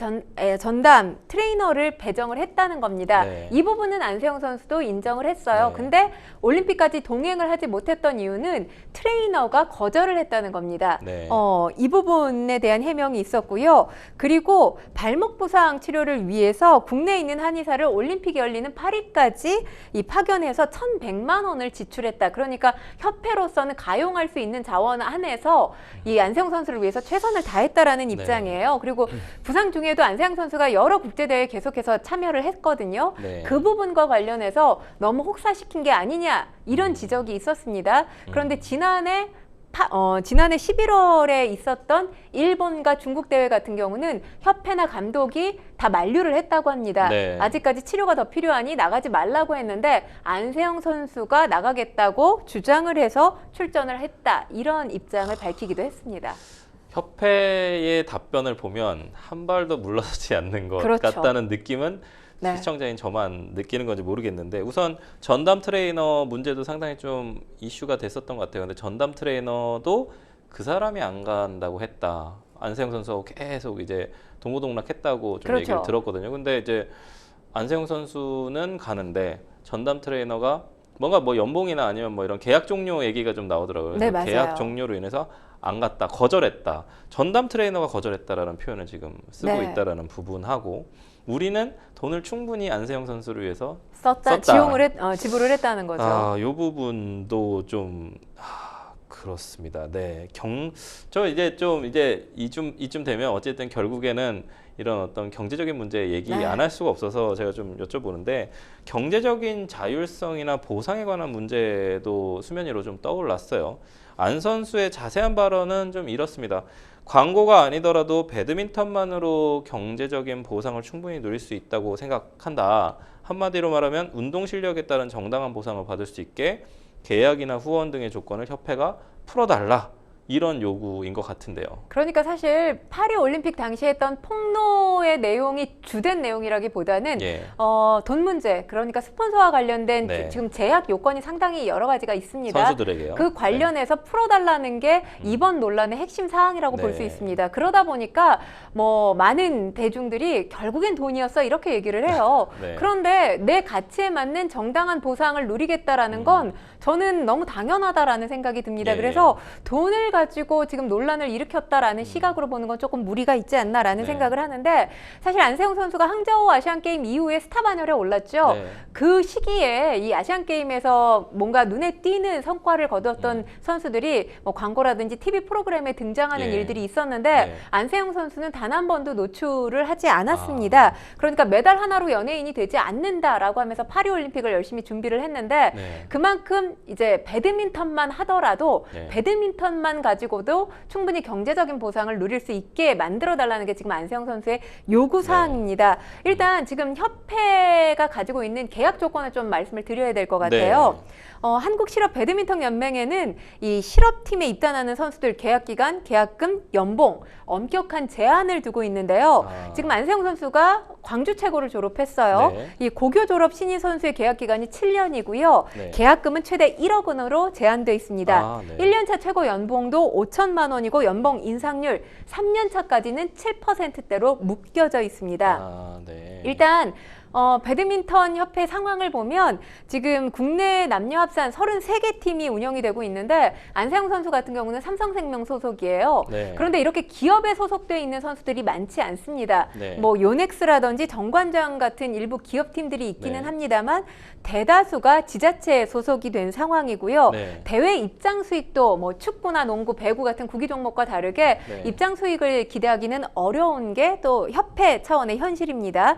전담 트레이너를 배정을 했다는 겁니다. 네. 이 부분은 안세영 선수도 인정을 했어요. 네. 근데 올림픽까지 동행을 하지 못했던 이유는 트레이너가 거절을 했다는 겁니다. 네. 이 부분에 대한 해명이 있었고요. 그리고 발목 부상 치료를 위해서 국내에 있는 한의사를 올림픽이 열리는 파리까지 이 파견해서 1,100만 원을 지출했다. 그러니까 협회로서는 가용할 수 있는 자원 안에서 이 안세영 선수를 위해서 최선을 다했다라는 입장이에요. 그리고 부상 중에도 안세영 선수가 여러 국제대회에 계속해서 참여를 했거든요. 네. 그 부분과 관련해서 너무 혹사시킨 게 아니냐 이런 지적이 있었습니다. 그런데 지난해 11월에 있었던 일본과 중국 대회 같은 경우는 협회나 감독이 다 만류를 했다고 합니다. 네. 아직까지 치료가 더 필요하니 나가지 말라고 했는데 안세영 선수가 나가겠다고 주장을 해서 출전을 했다. 이런 입장을 밝히기도 했습니다. 협회의 답변을 보면 한 발도 물러서지 않는 것 그렇죠. 같다는 느낌은 네. 시청자인 저만 느끼는 건지 모르겠는데, 우선 전담 트레이너 문제도 상당히 좀 이슈가 됐었던 것 같아요. 근데 전담 트레이너도 그 사람이 안 간다고 했다. 안세영 선수하고 계속 이제 동고동락했다고 좀 그렇죠. 얘기를 들었거든요. 근데 이제 안세영 선수는 가는데 전담 트레이너가 뭔가 뭐 연봉이나 아니면 뭐 이런 계약 종료 얘기가 좀 나오더라고요. 그래서 네, 맞아요. 계약 종료로 인해서 안 갔다, 거절했다. 전담 트레이너가 거절했다라는 표현을 지금 쓰고 네. 있다라는 부분하고, 우리는 돈을 충분히 안세영 선수를 위해서 썼다. 지불을 했다는 거죠. 이 부분도 좀 그렇습니다. 네, 저 이제 이쯤 되면 어쨌든 결국에는 이런 어떤 경제적인 문제 얘기 네. 안 할 수가 없어서 제가 좀 여쭤보는데, 경제적인 자율성이나 보상에 관한 문제도 수면 위로 좀 떠올랐어요. 안 선수의 자세한 발언은 좀 이렇습니다. 광고가 아니더라도 배드민턴만으로 경제적인 보상을 충분히 누릴 수 있다고 생각한다. 한마디로 말하면 운동 실력에 따른 정당한 보상을 받을 수 있게 계약이나 후원 등의 조건을 협회가 풀어달라. 이런 요구인 것 같은데요. 그러니까 사실 파리 올림픽 당시에 했던 폭로의 내용이 주된 내용이라기보다는 예. 돈 문제, 그러니까 스폰서와 관련된 네. 지금 제약 요건이 상당히 여러 가지가 있습니다. 선수들에게요. 그 관련해서 풀어달라는 게 이번 논란의 핵심 사항이라고 볼 수 네. 있습니다. 그러다 보니까 뭐 많은 대중들이 결국엔 돈이었어 이렇게 얘기를 해요. 네. 그런데 내 가치에 맞는 정당한 보상을 누리겠다라는 건 저는 너무 당연하다라는 생각이 듭니다. 예. 그래서 돈을 가지고 지금 논란을 일으켰다라는 시각으로 보는 건 조금 무리가 있지 않나라는 네. 생각을 하는데, 사실 안세영 선수가 항저우 아시안게임 이후에 스타 반열에 올랐죠. 네. 그 시기에 이 아시안게임에서 뭔가 눈에 띄는 성과를 거두었던 선수들이 뭐 광고라든지 TV 프로그램에 등장하는 예. 일들이 있었는데 네. 안세영 선수는 단 한 번도 노출을 하지 않았습니다. 그러니까 메달 하나로 연예인이 되지 않는다라고 하면서 파리올림픽을 열심히 준비를 했는데 네. 그만큼 이제 배드민턴만 하더라도 네. 배드민턴만 가지고도 충분히 경제적인 보상을 누릴 수 있게 만들어달라는 게 지금 안세영 선수의 요구 사항입니다. 일단 지금 협회가 가지고 있는 계약 조건을 좀 말씀을 드려야 될 것 같아요. 한국 실업 배드민턴 연맹에는 이 실업팀에 입단하는 선수들 계약 기간, 계약금, 연봉 엄격한 제한을 두고 있는데요. 지금 안세영 선수가 광주 최고를 졸업했어요. 네. 이 고교 졸업 신인 선수의 계약 기간이 7년이고요. 네. 계약금은 최대 1억 원으로 제한되어 있습니다. 네. 1년차 최고 연봉도 5천만 원이고 연봉 인상률 3년차까지는 7%대로 묶여져 있습니다. 네. 일단 배드민턴 협회 상황을 보면 지금 국내 남녀 합산 33개 팀이 운영이 되고 있는데 안세영 선수 같은 경우는 삼성생명 소속이에요. 네. 그런데 이렇게 기업에 소속되어 있는 선수들이 많지 않습니다. 네. 뭐 요넥스라든지 정관장 같은 일부 기업팀들이 있기는 네. 합니다만 대다수가 지자체에 소속이 된 상황이고요. 네. 대회 입장 수익도 뭐 축구나 농구, 배구 같은 구기 종목과 다르게 네. 입장 수익을 기대하기는 어려운 게 또 협회 차원의 현실입니다.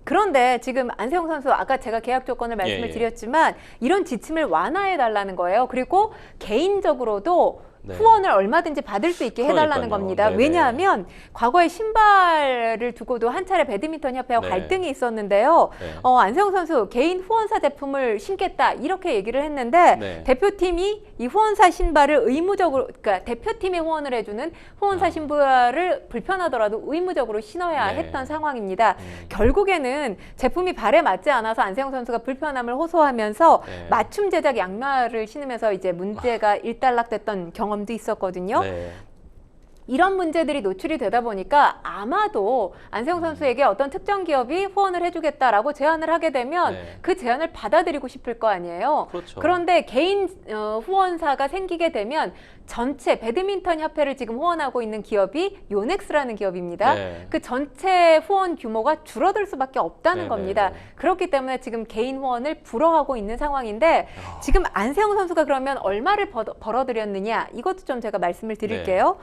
그런데 지금 안세영 선수 아까 제가 계약 조건을 말씀을 드렸지만 이런 지침을 완화해 달라는 거예요. 그리고 개인적으로도 네. 후원을 얼마든지 받을 수 있게 해달라는 그러니까요. 겁니다. 네네. 왜냐하면 과거에 신발을 두고도 한 차례 배드민턴 협회와 네. 갈등이 있었는데요. 네. 안세영 선수 개인 후원사 제품을 신겠다 이렇게 얘기를 했는데 네. 대표팀이 이 후원사 신발을 의무적으로, 그러니까 대표팀에 후원을 해주는 후원사 신발을 불편하더라도 의무적으로 신어야 네. 했던 상황입니다. 결국에는 제품이 발에 맞지 않아서 안세영 선수가 불편함을 호소하면서 네. 맞춤 제작 양말을 신으면서 이제 문제가 일단락됐던 경험도 있었거든요. 네. 이런 문제들이 노출이 되다 보니까 아마도 안세영 선수에게 어떤 특정 기업이 후원을 해주겠다라고 제안을 하게 되면 네. 그 제안을 받아들이고 싶을 거 아니에요. 그렇죠. 그런데 개인 후원사가 생기게 되면 전체 배드민턴 협회를 지금 후원하고 있는 기업이 요넥스라는 기업입니다. 네. 그 전체 후원 규모가 줄어들 수밖에 없다는 네, 겁니다. 네, 네. 그렇기 때문에 지금 개인 후원을 불허하고 있는 상황인데 지금 안세영 선수가 그러면 얼마를 벌어들였느냐 이것도 좀 제가 말씀을 드릴게요.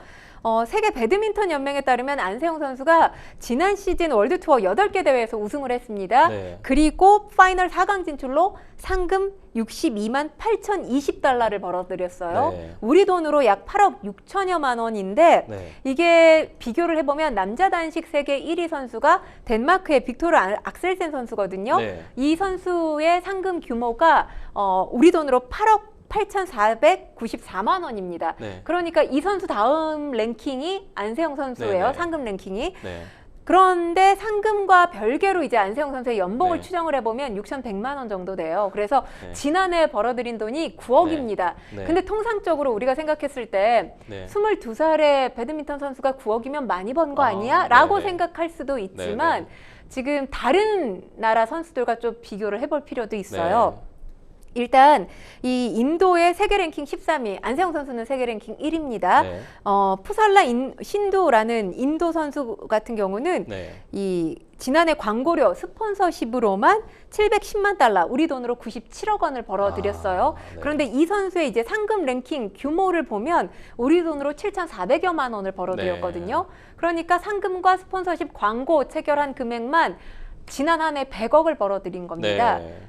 세계 배드민턴 연맹에 따르면 안세영 선수가 지난 시즌 월드투어 8개 대회에서 우승을 했습니다. 네. 그리고 파이널 4강 진출로 상금 62만 8,020달러를 벌어들였어요. 네. 우리 돈으로 약 8억 6천여만 원인데 네. 이게 비교를 해보면 남자 단식 세계 1위 선수가 덴마크의 빅토르 악셀센 선수거든요. 네. 이 선수의 상금 규모가 우리 돈으로 8억 8,494만 원입니다. 네. 그러니까 이 선수 다음 랭킹이 안세영 선수예요. 네네. 상금 랭킹이. 네. 그런데 상금과 별개로 이제 안세영 선수의 연봉을 네. 추정을 해보면 6,100만 원 정도 돼요. 그래서 네. 지난해 벌어들인 돈이 9억입니다. 네. 근데 통상적으로 우리가 생각했을 때 네. 22살의 배드민턴 선수가 9억이면 많이 번 거 아, 아니야? 라고 네네. 생각할 수도 있지만 네네. 지금 다른 나라 선수들과 좀 비교를 해볼 필요도 있어요. 네. 일단 이 인도의 세계 랭킹 13위 안세영 선수는 세계 랭킹 1위입니다. 네. 푸살라 신두라는 인도 선수 같은 경우는 네. 이 지난해 광고료 스폰서십으로만 710만 달러, 우리 돈으로 97억 원을 벌어들였어요. 네. 그런데 이 선수의 이제 상금 랭킹 규모를 보면 우리 돈으로 7,400여만 원을 벌어들였거든요. 네. 그러니까 상금과 스폰서십 광고 체결한 금액만 지난 한 해 100억을 벌어들인 겁니다. 네.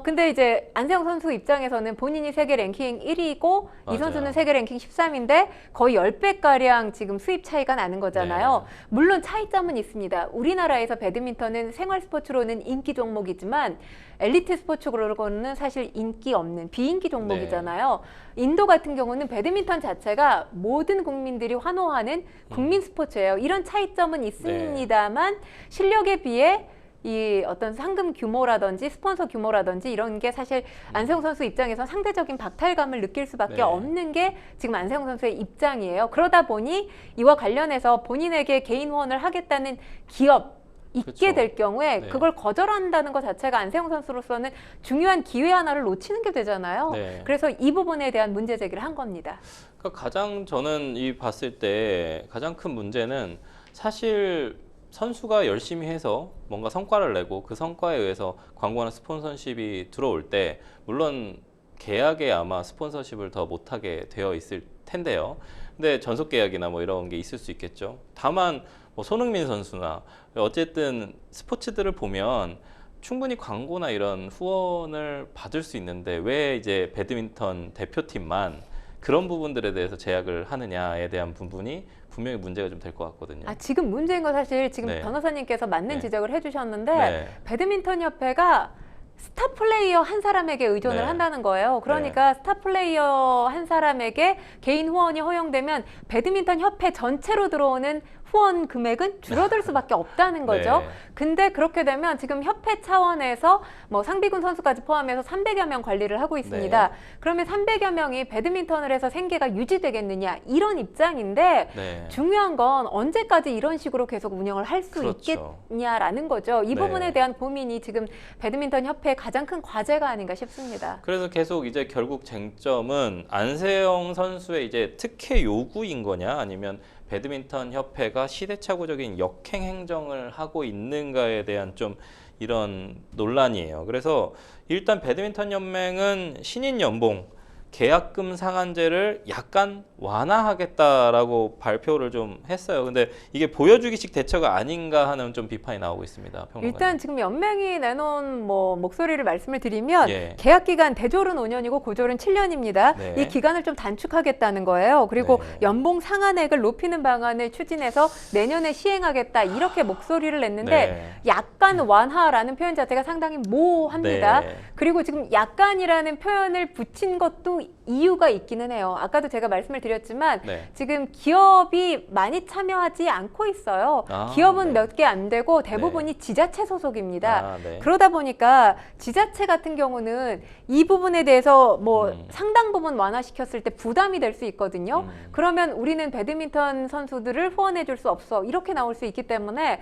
근데 이제 안세영 선수 입장에서는 본인이 세계 랭킹 1위고 이 선수는 세계 랭킹 13인데 거의 10배가량 지금 수입 차이가 나는 거잖아요. 네. 물론 차이점은 있습니다. 우리나라에서 배드민턴은 생활 스포츠로는 인기 종목이지만 엘리트 스포츠로는 사실 인기 없는 비인기 종목이잖아요. 인도 같은 경우는 배드민턴 자체가 모든 국민들이 환호하는 국민 스포츠예요. 이런 차이점은 있습니다만 실력에 비해 이 어떤 상금 규모라든지 스폰서 규모라든지 이런 게 사실 안세영 선수 입장에서 상대적인 박탈감을 느낄 수밖에 없는 게 지금 안세영 선수의 입장이에요. 그러다 보니 이와 관련해서 본인에게 개인 후원을 하겠다는 기업 있게 될 경우에 그걸 거절한다는 것 자체가 안세영 선수로서는 중요한 기회 하나를 놓치는 게 되잖아요. 그래서 이 부분에 대한 문제 제기를 한 겁니다. 그러니까 가장 저는 이 봤을 때 가장 큰 문제는 사실 선수가 열심히 해서 뭔가 성과를 내고 그 성과에 의해서 광고나 스폰서십이 들어올 때 물론 계약에 아마 스폰서십을 더 못하게 되어 있을 텐데요. 근데 전속 계약이나 뭐 이런 게 있을 수 있겠죠. 다만 뭐 손흥민 선수나 어쨌든 스포츠들을 보면 충분히 광고나 이런 후원을 받을 수 있는데 왜 이제 배드민턴 대표팀만 그런 부분들에 대해서 제약을 하느냐에 대한 부분이 분명히 문제가 좀 될 것 같거든요. 지금 문제인 건 사실 지금 변호사님께서 맞는 지적을 해주셨는데 배드민턴 협회가 스타 플레이어 한 사람에게 의존을 한다는 거예요. 그러니까 스타 플레이어 한 사람에게 개인 후원이 허용되면 배드민턴 협회 전체로 들어오는 후원 금액은 줄어들 수밖에 없다는 거죠. 근데 그렇게 되면 지금 협회 차원에서 뭐 상비군 선수까지 포함해서 300여 명 관리를 하고 있습니다. 그러면 300여 명이 배드민턴을 해서 생계가 유지되겠느냐 이런 입장인데 중요한 건 언제까지 이런 식으로 계속 운영을 할 수 있겠냐라는 거죠. 이 부분에 대한 고민이 지금 배드민턴 협회의 가장 큰 과제가 아닌가 싶습니다. 그래서 계속 이제 결국 쟁점은 안세영 선수의 이제 특혜 요구인 거냐 아니면 배드민턴 협회가 시대착오적인 역행 행정을 하고 있는가에 대한 좀 이런 논란이에요. 그래서 일단 배드민턴 연맹은 신인 연봉 계약금 상한제를 약간 완화하겠다라고 발표를 좀 했어요. 근데 이게 보여주기식 대처가 아닌가 하는 좀 비판이 나오고 있습니다. 평론가님. 일단 지금 연맹이 내놓은 뭐 목소리를 말씀을 드리면 계약 기간 대졸은 5년이고 고졸은 7년입니다. 이 기간을 좀 단축하겠다는 거예요. 그리고 연봉 상한액을 높이는 방안을 추진해서 내년에 시행하겠다 이렇게 목소리를 냈는데 약간 완화라는 표현 자체가 상당히 모호합니다. 그리고 지금 약간이라는 표현을 붙인 것도 이유가 있기는 해요. 아까도 제가 말씀을 드렸지만 지금 기업이 많이 참여하지 않고 있어요. 기업은 몇 개 안 되고 대부분이 지자체 소속입니다. 그러다 보니까 지자체 같은 경우는 이 부분에 대해서 뭐 상당 부분 완화시켰을 때 부담이 될 수 있거든요. 그러면 우리는 배드민턴 선수들을 후원해 줄 수 없어. 이렇게 나올 수 있기 때문에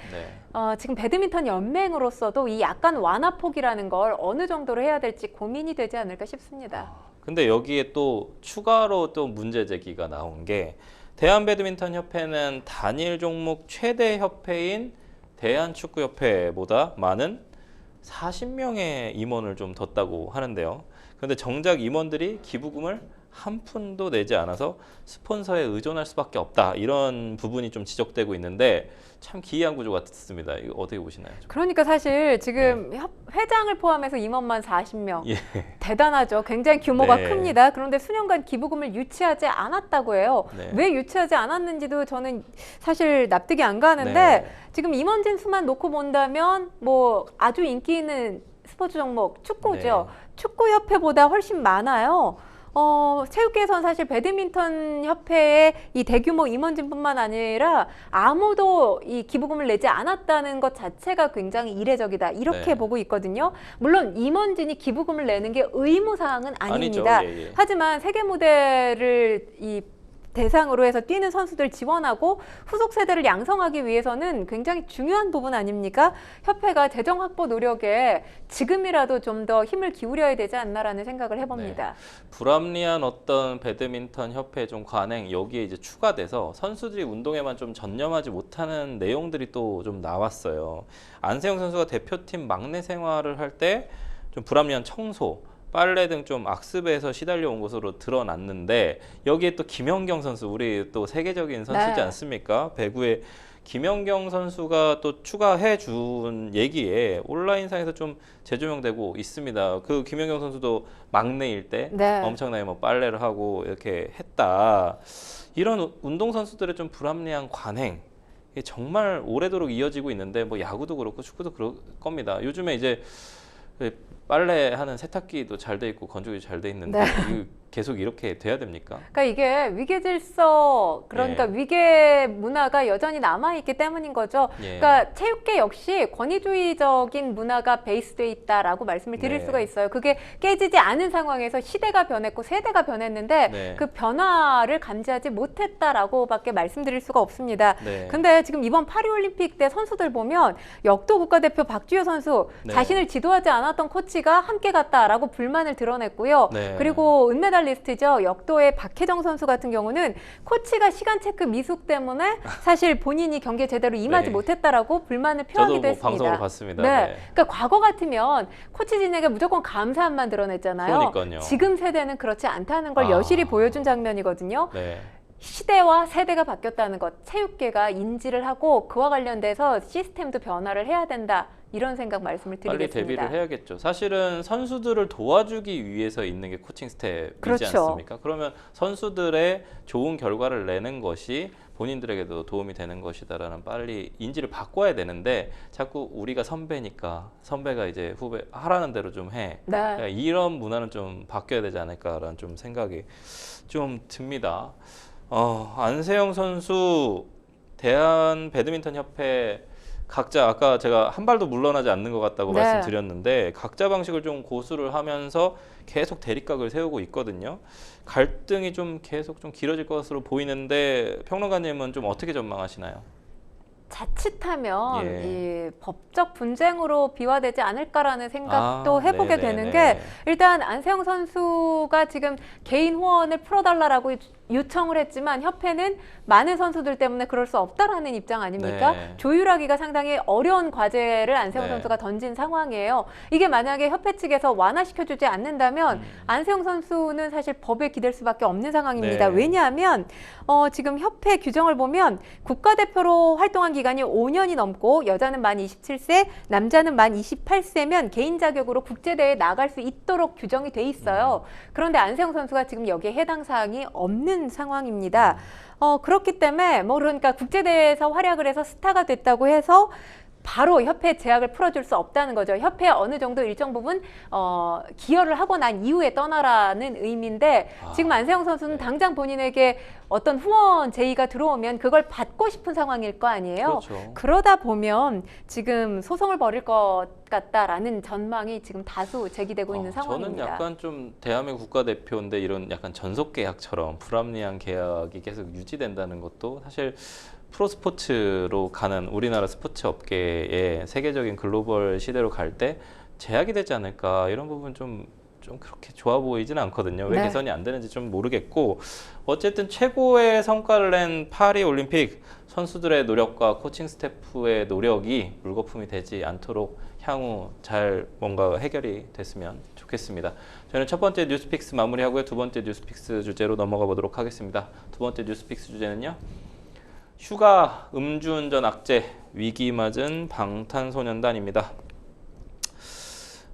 지금 배드민턴 연맹으로서도 이 약간 완화폭이라는 걸 어느 정도로 해야 될지 고민이 되지 않을까 싶습니다. 근데 여기에 또 추가로 또 문제 제기가 나온 게 대한배드민턴협회는 단일 종목 최대 협회인 대한축구협회보다 많은 40명의 임원을 좀 뒀다고 하는데요. 그런데 정작 임원들이 기부금을 한 푼도 내지 않아서 스폰서에 의존할 수밖에 없다. 이런 부분이 좀 지적되고 있는데 참 기이한 구조 같습니다. 이거 어떻게 보시나요? 그러니까 사실 지금 회장을 포함해서 임원만 40명. 대단하죠. 굉장히 규모가 큽니다. 그런데 수년간 기부금을 유치하지 않았다고 해요. 왜 유치하지 않았는지도 저는 사실 납득이 안 가는데 지금 임원진 수만 놓고 본다면 뭐 아주 인기 있는 스포츠 종목 축구죠. 축구협회보다 훨씬 많아요. 체육계에서는 사실 배드민턴 협회의 이 대규모 임원진뿐만 아니라 아무도 이 기부금을 내지 않았다는 것 자체가 굉장히 이례적이다 이렇게 보고 있거든요. 물론 임원진이 기부금을 내는 게 의무사항은 아닙니다. 하지만 세계 무대를 이 대상으로 해서 뛰는 선수들 지원하고 후속 세대를 양성하기 위해서는 굉장히 중요한 부분 아닙니까? 협회가 재정 확보 노력에 지금이라도 좀 더 힘을 기울여야 되지 않나라는 생각을 해봅니다. 불합리한 어떤 배드민턴 협회 좀 관행 여기에 이제 추가돼서 선수들이 운동에만 좀 전념하지 못하는 내용들이 또 좀 나왔어요. 안세영 선수가 대표팀 막내 생활을 할 때 좀 불합리한 청소 빨래 등 좀 악습에서 시달려 온 것으로 드러났는데 여기에 또 김연경 선수 우리 또 세계적인 선수지 않습니까? 배구의 김연경 선수가 또 추가해 준 얘기에 온라인상에서 좀 재조명되고 있습니다. 그 김연경 선수도 막내일 때 네. 엄청나게 뭐 빨래를 하고 이렇게 했다. 이런 운동 선수들의 좀 불합리한 관행 이게 정말 오래도록 이어지고 있는데 뭐 야구도 그렇고 축구도 그럴 겁니다. 요즘에 이제 빨래하는 세탁기도 잘 돼 있고 건조기 잘 돼 있는데 네. 이거 계속 이렇게 돼야 됩니까? 그러니까 이게 위계질서, 그러니까 예. 위계 문화가 여전히 남아있기 때문인 거죠. 예. 그러니까 체육계 역시 권위주의적인 문화가 베이스돼 있다라고 말씀을 드릴 네. 수가 있어요. 그게 깨지지 않은 상황에서 시대가 변했고 세대가 변했는데 네. 그 변화를 감지하지 못했다라고밖에 말씀드릴 수가 없습니다. 네. 근데 지금 이번 파리올림픽 때 선수들 보면 역도 국가대표 박주효 선수 네. 자신을 지도하지 않았던 코치가 함께 갔다라고 불만을 드러냈고요. 네. 그리고 은메달리스트죠. 역도의 박혜정 선수 같은 경우는 코치가 시간 체크 미숙 때문에 사실 본인이 경기에 제대로 임하지 네. 못했다라고 불만을 저도 표하기도 뭐 했습니다. 방송으로 봤습니다. 네. 네. 그러니까 과거 같으면 코치진에게 무조건 감사함만 드러냈잖아요. 그러니까요. 지금 세대는 그렇지 않다는 걸 아. 여실히 보여준 장면이거든요. 네. 시대와 세대가 바뀌었다는 것, 체육계가 인지를 하고 그와 관련돼서 시스템도 변화를 해야 된다. 이런 생각 말씀을 빨리 드리겠습니다. 데뷔를 해야겠죠. 사실은 선수들을 도와주기 위해서 있는 게 코칭 스텝이지 그렇죠. 않습니까? 그러면 선수들의 좋은 결과를 내는 것이 본인들에게도 도움이 되는 것이다라는 빨리 인지를 바꿔야 되는데 자꾸 우리가 선배니까 선배가 이제 후배 하라는 대로 좀 해. 네. 그러니까 이런 문화는 좀 바뀌어야 되지 않을까라는 좀 생각이 좀 듭니다. 안세영 선수 대한 배드민턴 협회 각자 아까 제가 한 발도 물러나지 않는 것 같다고 네. 말씀드렸는데 각자 방식을 좀 고수를 하면서 계속 대립각을 세우고 있거든요. 갈등이 좀 계속 좀 길어질 것으로 보이는데 평론가님은 좀 어떻게 전망하시나요? 자칫하면 예. 이 법적 분쟁으로 비화되지 않을까라는 생각도 해보게 네네네. 되는 게 일단 안세영 선수가 지금 개인 후원을 풀어달라고 요청을 했지만 협회는 많은 선수들 때문에 그럴 수 없다라는 입장 아닙니까? 네. 조율하기가 상당히 어려운 과제를 안세영 네. 선수가 던진 상황이에요. 이게 만약에 협회 측에서 완화시켜주지 않는다면 안세영 선수는 사실 법에 기댈 수밖에 없는 상황입니다. 네. 왜냐하면 지금 협회 규정을 보면 국가대표로 활동한 기간이 5년이 넘고 여자는 만 27세, 남자는 만 28세면 개인 자격으로 국제대회에 나갈 수 있도록 규정이 돼 있어요. 그런데 안세영 선수가 지금 여기에 해당 사항이 없는 상황입니다. 그렇기 때문에 그러니까 국제대회에서 활약을 해서 스타가 됐다고 해서 바로 협회 제약을 풀어줄 수 없다는 거죠. 협회에 어느 정도 일정 부분 기여를 하고 난 이후에 떠나라는 의미인데 지금 안세영 선수는 네. 당장 본인에게 어떤 후원 제의가 들어오면 그걸 받고 싶은 상황일 거 아니에요. 그렇죠. 그러다 보면 지금 소송을 벌일 것 같다라는 전망이 지금 다수 제기되고 있는 저는 상황입니다. 약간 좀 대한민국 국가대표인데 이런 약간 전속 계약처럼 불합리한 계약이 계속 유지된다는 것도 사실 프로스포츠로 가는 우리나라 스포츠 업계의 세계적인 글로벌 시대로 갈 때 제약이 되지 않을까 이런 부분 좀 그렇게 좋아 보이지는 않거든요. 왜 네. 개선이 안 되는지 좀 모르겠고 어쨌든 최고의 성과를 낸 파리 올림픽 선수들의 노력과 코칭 스태프의 노력이 물거품이 되지 않도록 향후 잘 뭔가 해결이 됐으면 좋겠습니다. 저는 첫 번째 뉴스픽스 마무리하고요. 두 번째 뉴스픽스 주제로 넘어가 보도록 하겠습니다. 두 번째 뉴스픽스 주제는요. 휴가 음주운전 악재 위기 맞은 방탄소년단입니다.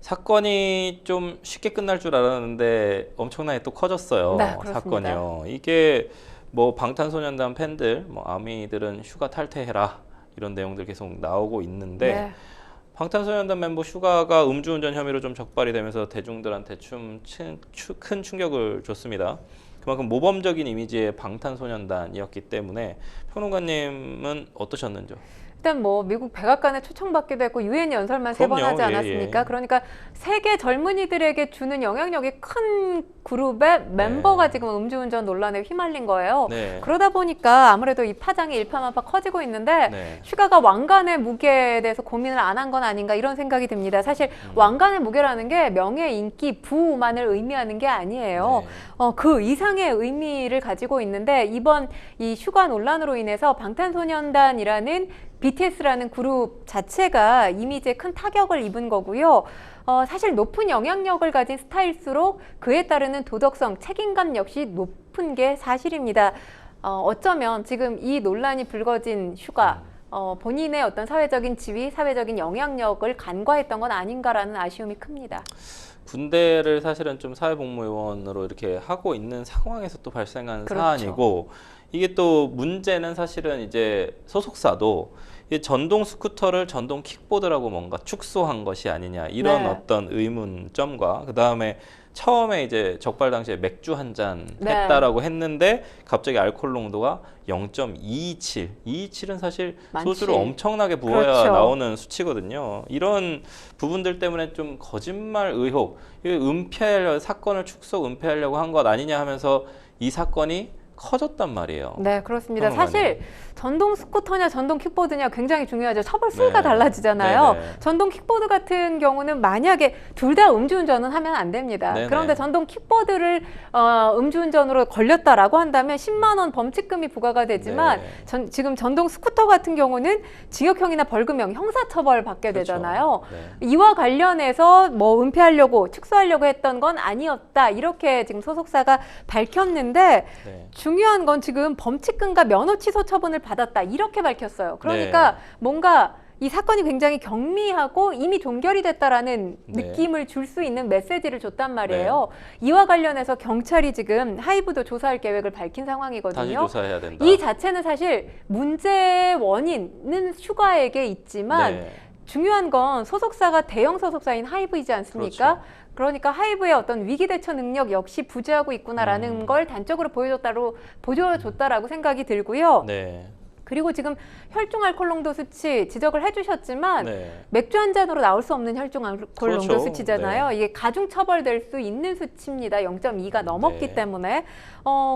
사건이 좀 쉽게 끝날 줄 알았는데 엄청나게 또 커졌어요. 네, 그렇습니다. 사건이요. 이게 뭐 방탄소년단 팬들, 뭐 아미들은 휴가 탈퇴해라 이런 내용들 계속 나오고 있는데 네. 방탄소년단 멤버 슈가가 음주운전 혐의로 좀 적발이 되면서 대중들한테 큰 충격을 줬습니다. 그만큼 모범적인 이미지의 방탄소년단이었기 때문에 평론가님은 어떠셨는지요? 일단 미국 백악관에 초청받기도 했고 유엔 연설만 3번 그럼요. 하지 예, 않았습니까? 예. 그러니까 세계 젊은이들에게 주는 영향력이 큰 그룹의 멤버가 지금 음주운전 논란에 휘말린 거예요. 네. 그러다 보니까 아무래도 이 파장이 일파만파 커지고 있는데 네. 슈가가 왕관의 무게에 대해서 고민을 안 한 건 아닌가 이런 생각이 듭니다. 사실 왕관의 무게라는 게 명예, 인기, 부만을 의미하는 게 아니에요. 네. 그 이상의 의미를 가지고 있는데 이번 이 슈가 논란으로 인해서 방탄소년단이라는 BTS라는 그룹 자체가 이미지에 큰 타격을 입은 거고요. 사실 높은 영향력을 가진 스타일수록 그에 따르는 도덕성, 책임감 역시 높은 게 사실입니다. 어쩌면 지금 이 논란이 불거진 슈가 본인의 어떤 사회적인 지위, 사회적인 영향력을 간과했던 건 아닌가라는 아쉬움이 큽니다. 군대를 사실은 좀 사회복무요원으로 이렇게 하고 있는 상황에서 또 발생한 그렇죠. 사안이고, 이게 또 문제는 사실은 이제 소속사도 이 전동 스쿠터를 전동 킥보드라고 뭔가 축소한 것이 아니냐, 이런 네. 어떤 의문점과, 그 다음에 처음에 이제 적발 당시에 맥주 한 잔 네. 했다라고 했는데 갑자기 알코올 농도가 0.227. 227은 사실 많지. 소주를 엄청나게 부어야 그렇죠. 나오는 수치거든요. 이런 부분들 때문에 좀 거짓말 의혹, 은폐하려 사건을 축소 은폐하려고 한 것 아니냐 하면서 이 사건이 커졌단 말이에요. 네, 그렇습니다. 평론가님. 사실 전동 스쿠터냐 전동 킥보드냐 굉장히 중요하죠. 처벌 수위가 네. 달라지잖아요. 네네. 전동 킥보드 같은 경우는 만약에 둘 다 음주운전은 하면 안 됩니다. 네네. 그런데 전동 킥보드를 음주운전으로 걸렸다라고 한다면 10만 원 범칙금이 부과가 되지만 네. 지금 전동 스쿠터 같은 경우는 징역형이나 벌금형, 형사처벌 받게 그렇죠. 되잖아요. 네. 이와 관련해서 뭐 은폐하려고 축소하려고 했던 건 아니었다. 이렇게 지금 소속사가 밝혔는데 네. 중요한 건 지금 범칙금과 면허 취소 처분을 받았다. 이렇게 밝혔어요. 그러니까 네. 뭔가 이 사건이 굉장히 경미하고 이미 종결이 됐다라는 네. 느낌을 줄 수 있는 메시지를 줬단 말이에요. 이와 관련해서 경찰이 지금 하이브도 조사할 계획을 밝힌 다시 상황이거든요. 조사해야 된다. 이 자체는 사실 문제의 원인은 슈가에게 있지만 네. 중요한 건 소속사가 대형 소속사인 하이브이지 않습니까? 그렇죠. 그러니까 하이브의 어떤 위기 대처 능력 역시 부재하고 있구나라는 걸 단적으로 보여줬다라고 생각이 들고요. 네. 그리고 지금 혈중 알코올 농도 수치 지적을 해주셨지만 네. 맥주 한 잔으로 나올 수 없는 혈중 알코올 그렇죠. 농도 수치잖아요. 이게 가중 처벌될 수 있는 수치입니다. 0.2가 넘었기 네. 때문에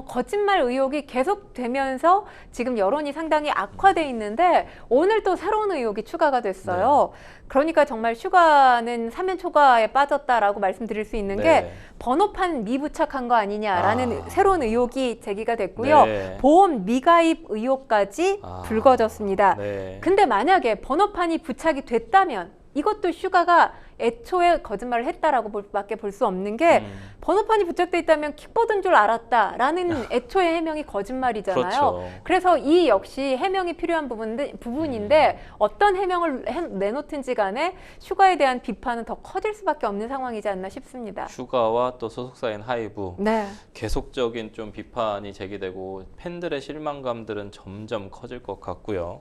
거짓말 의혹이 계속되면서 지금 여론이 상당히 악화돼 있는데 오늘 또 새로운 의혹이 추가가 됐어요. 그러니까 정말 슈가는 사면 초과에 빠졌다라고 말씀드릴 수 있는 게 네. 번호판 미부착한 거 아니냐라는 아. 새로운 의혹이 제기가 됐고요. 네. 보험 미가입 의혹까지 아. 불거졌습니다. 네. 근데 만약에 번호판이 부착이 됐다면 이것도 슈가가 애초에 거짓말을 했다라고 밖에 볼 수 없는 게 번호판이 부착돼 있다면 킥보드인 줄 알았다라는 애초에 해명이 거짓말이잖아요. 그렇죠. 그래서 이 역시 해명이 필요한 부분인데 어떤 해명을 내놓든지 간에 슈가에 대한 비판은 더 커질 수밖에 없는 상황이지 않나 싶습니다. 슈가와 또 소속사인 하이브, 네. 계속적인 좀 비판이 제기되고 팬들의 실망감들은 점점 커질 것 같고요.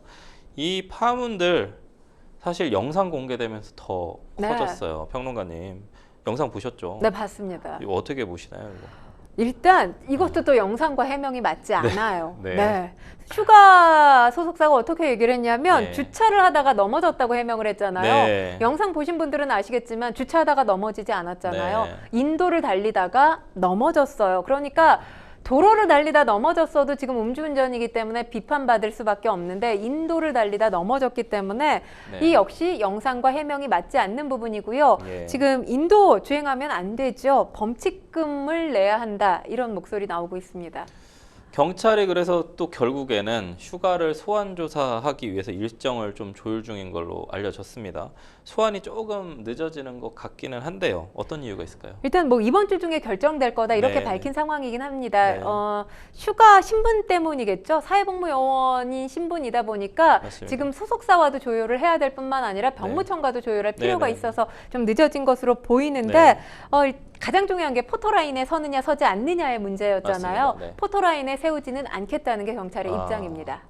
이 파문들 사실 영상 공개되면서 더 네. 커졌어요. 평론가님 영상 보셨죠? 네, 봤습니다. 이거 어떻게 보시나요? 이거? 일단 이것도 또 영상과 해명이 맞지 않아요. 네. 네. 슈가 소속사가 어떻게 얘기를 했냐면 네. 주차를 하다가 넘어졌다고 해명을 했잖아요. 네. 영상 보신 분들은 아시겠지만 주차하다가 넘어지지 않았잖아요. 네. 인도를 달리다가 넘어졌어요. 그러니까 도로를 달리다 넘어졌어도 지금 음주운전이기 때문에 비판받을 수밖에 없는데 인도를 달리다 넘어졌기 때문에 네. 이 역시 영상과 해명이 맞지 않는 부분이고요. 예. 지금 인도 주행하면 안 되죠. 범칙금을 내야 한다. 이런 목소리 나오고 있습니다. 경찰이 그래서 또 결국에는 슈가를 소환 조사하기 위해서 일정을 좀 조율 중인 걸로 알려졌습니다. 소환이 조금 늦어지는 것 같기는 한데요. 어떤 이유가 있을까요? 일단 뭐 이번 주 중에 결정될 거다 이렇게 네. 밝힌 상황이긴 합니다. 네. 슈가 신분 때문이겠죠. 사회복무요원인 신분이다 보니까 맞습니다. 지금 소속사와도 조율을 해야 될 뿐만 아니라 병무청과도 조율할 필요가 네네. 있어서 좀 늦어진 것으로 보이는데 네. 가장 중요한 게 포토라인에 서느냐 서지 않느냐의 문제였잖아요. 맞습니다. 네. 포토라인에 세우지는 않겠다는 게 경찰의 아. 입장입니다.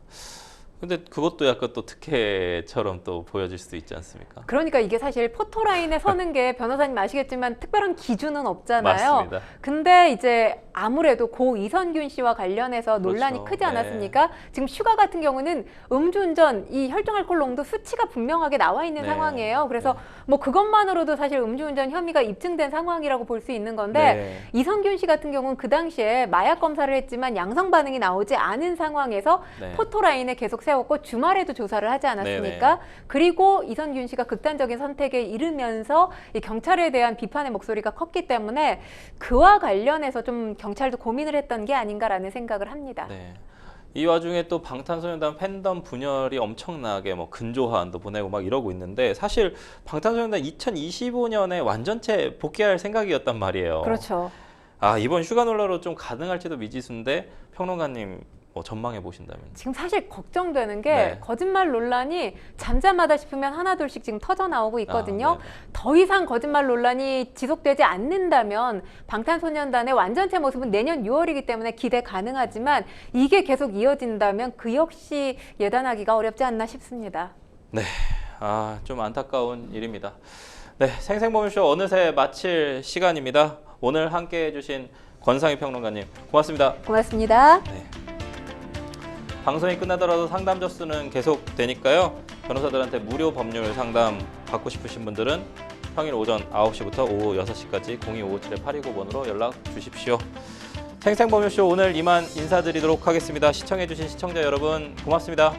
근데 그것도 약간 또 특혜처럼 또 보여질 수도 있지 않습니까? 그러니까 이게 사실 포토라인에 서는 게 변호사님 아시겠지만 특별한 기준은 없잖아요. 맞습니다. 근데 이제 아무래도 고 이선균 씨와 관련해서 논란이 그렇죠. 크지 않았습니까? 지금 슈가 같은 경우는 음주운전, 이 혈중 알코올 농도 수치가 분명하게 나와 있는 네. 상황이에요. 그래서 뭐 그것만으로도 사실 음주운전 혐의가 입증된 상황이라고 볼 수 있는 건데 네. 이선균 씨 같은 경우는 그 당시에 마약 검사를 했지만 양성 반응이 나오지 않은 상황에서 네. 포토라인에 계속 세웠고 주말에도 조사를 하지 않았습니까? 네네. 그리고 이선균 씨가 극단적인 선택에 이르면서 이 경찰에 대한 비판의 목소리가 컸기 때문에 그와 관련해서 좀 경찰도 고민을 했던 게 아닌가라는 생각을 합니다. 네. 이 와중에 또 방탄소년단 팬덤 분열이 엄청나게 뭐 근조화안도 보내고 막 이러고 있는데 사실 방탄소년단 2025년에 완전체 복귀할 생각이었단 말이에요. 그렇죠. 아, 이번 휴가 논란으로 좀 가능할지도 미지수인데 평론가님 전망해 보신다면. 지금 사실 걱정되는 게 네. 거짓말 논란이 잠잠하다 싶으면 하나둘씩 지금 터져 나오고 있거든요. 네네. 더 이상 거짓말 논란이 지속되지 않는다면 방탄소년단의 완전체 모습은 내년 6월이기 때문에 기대 가능하지만 이게 계속 이어진다면 그 역시 예단하기가 어렵지 않나 싶습니다. 네, 좀 안타까운 일입니다. 네, 생생보험쇼 어느새 마칠 시간입니다. 오늘 함께 해주신 권상희 평론가님 고맙습니다. 고맙습니다. 네. 방송이 끝나더라도 상담 접수는 계속 되니까요. 변호사들한테 무료 법률 상담 받고 싶으신 분들은 평일 오전 9시부터 오후 6시까지 02557-829번으로 연락 주십시오. 생생보험쇼 오늘 이만 인사드리도록 하겠습니다. 시청해주신 시청자 여러분 고맙습니다.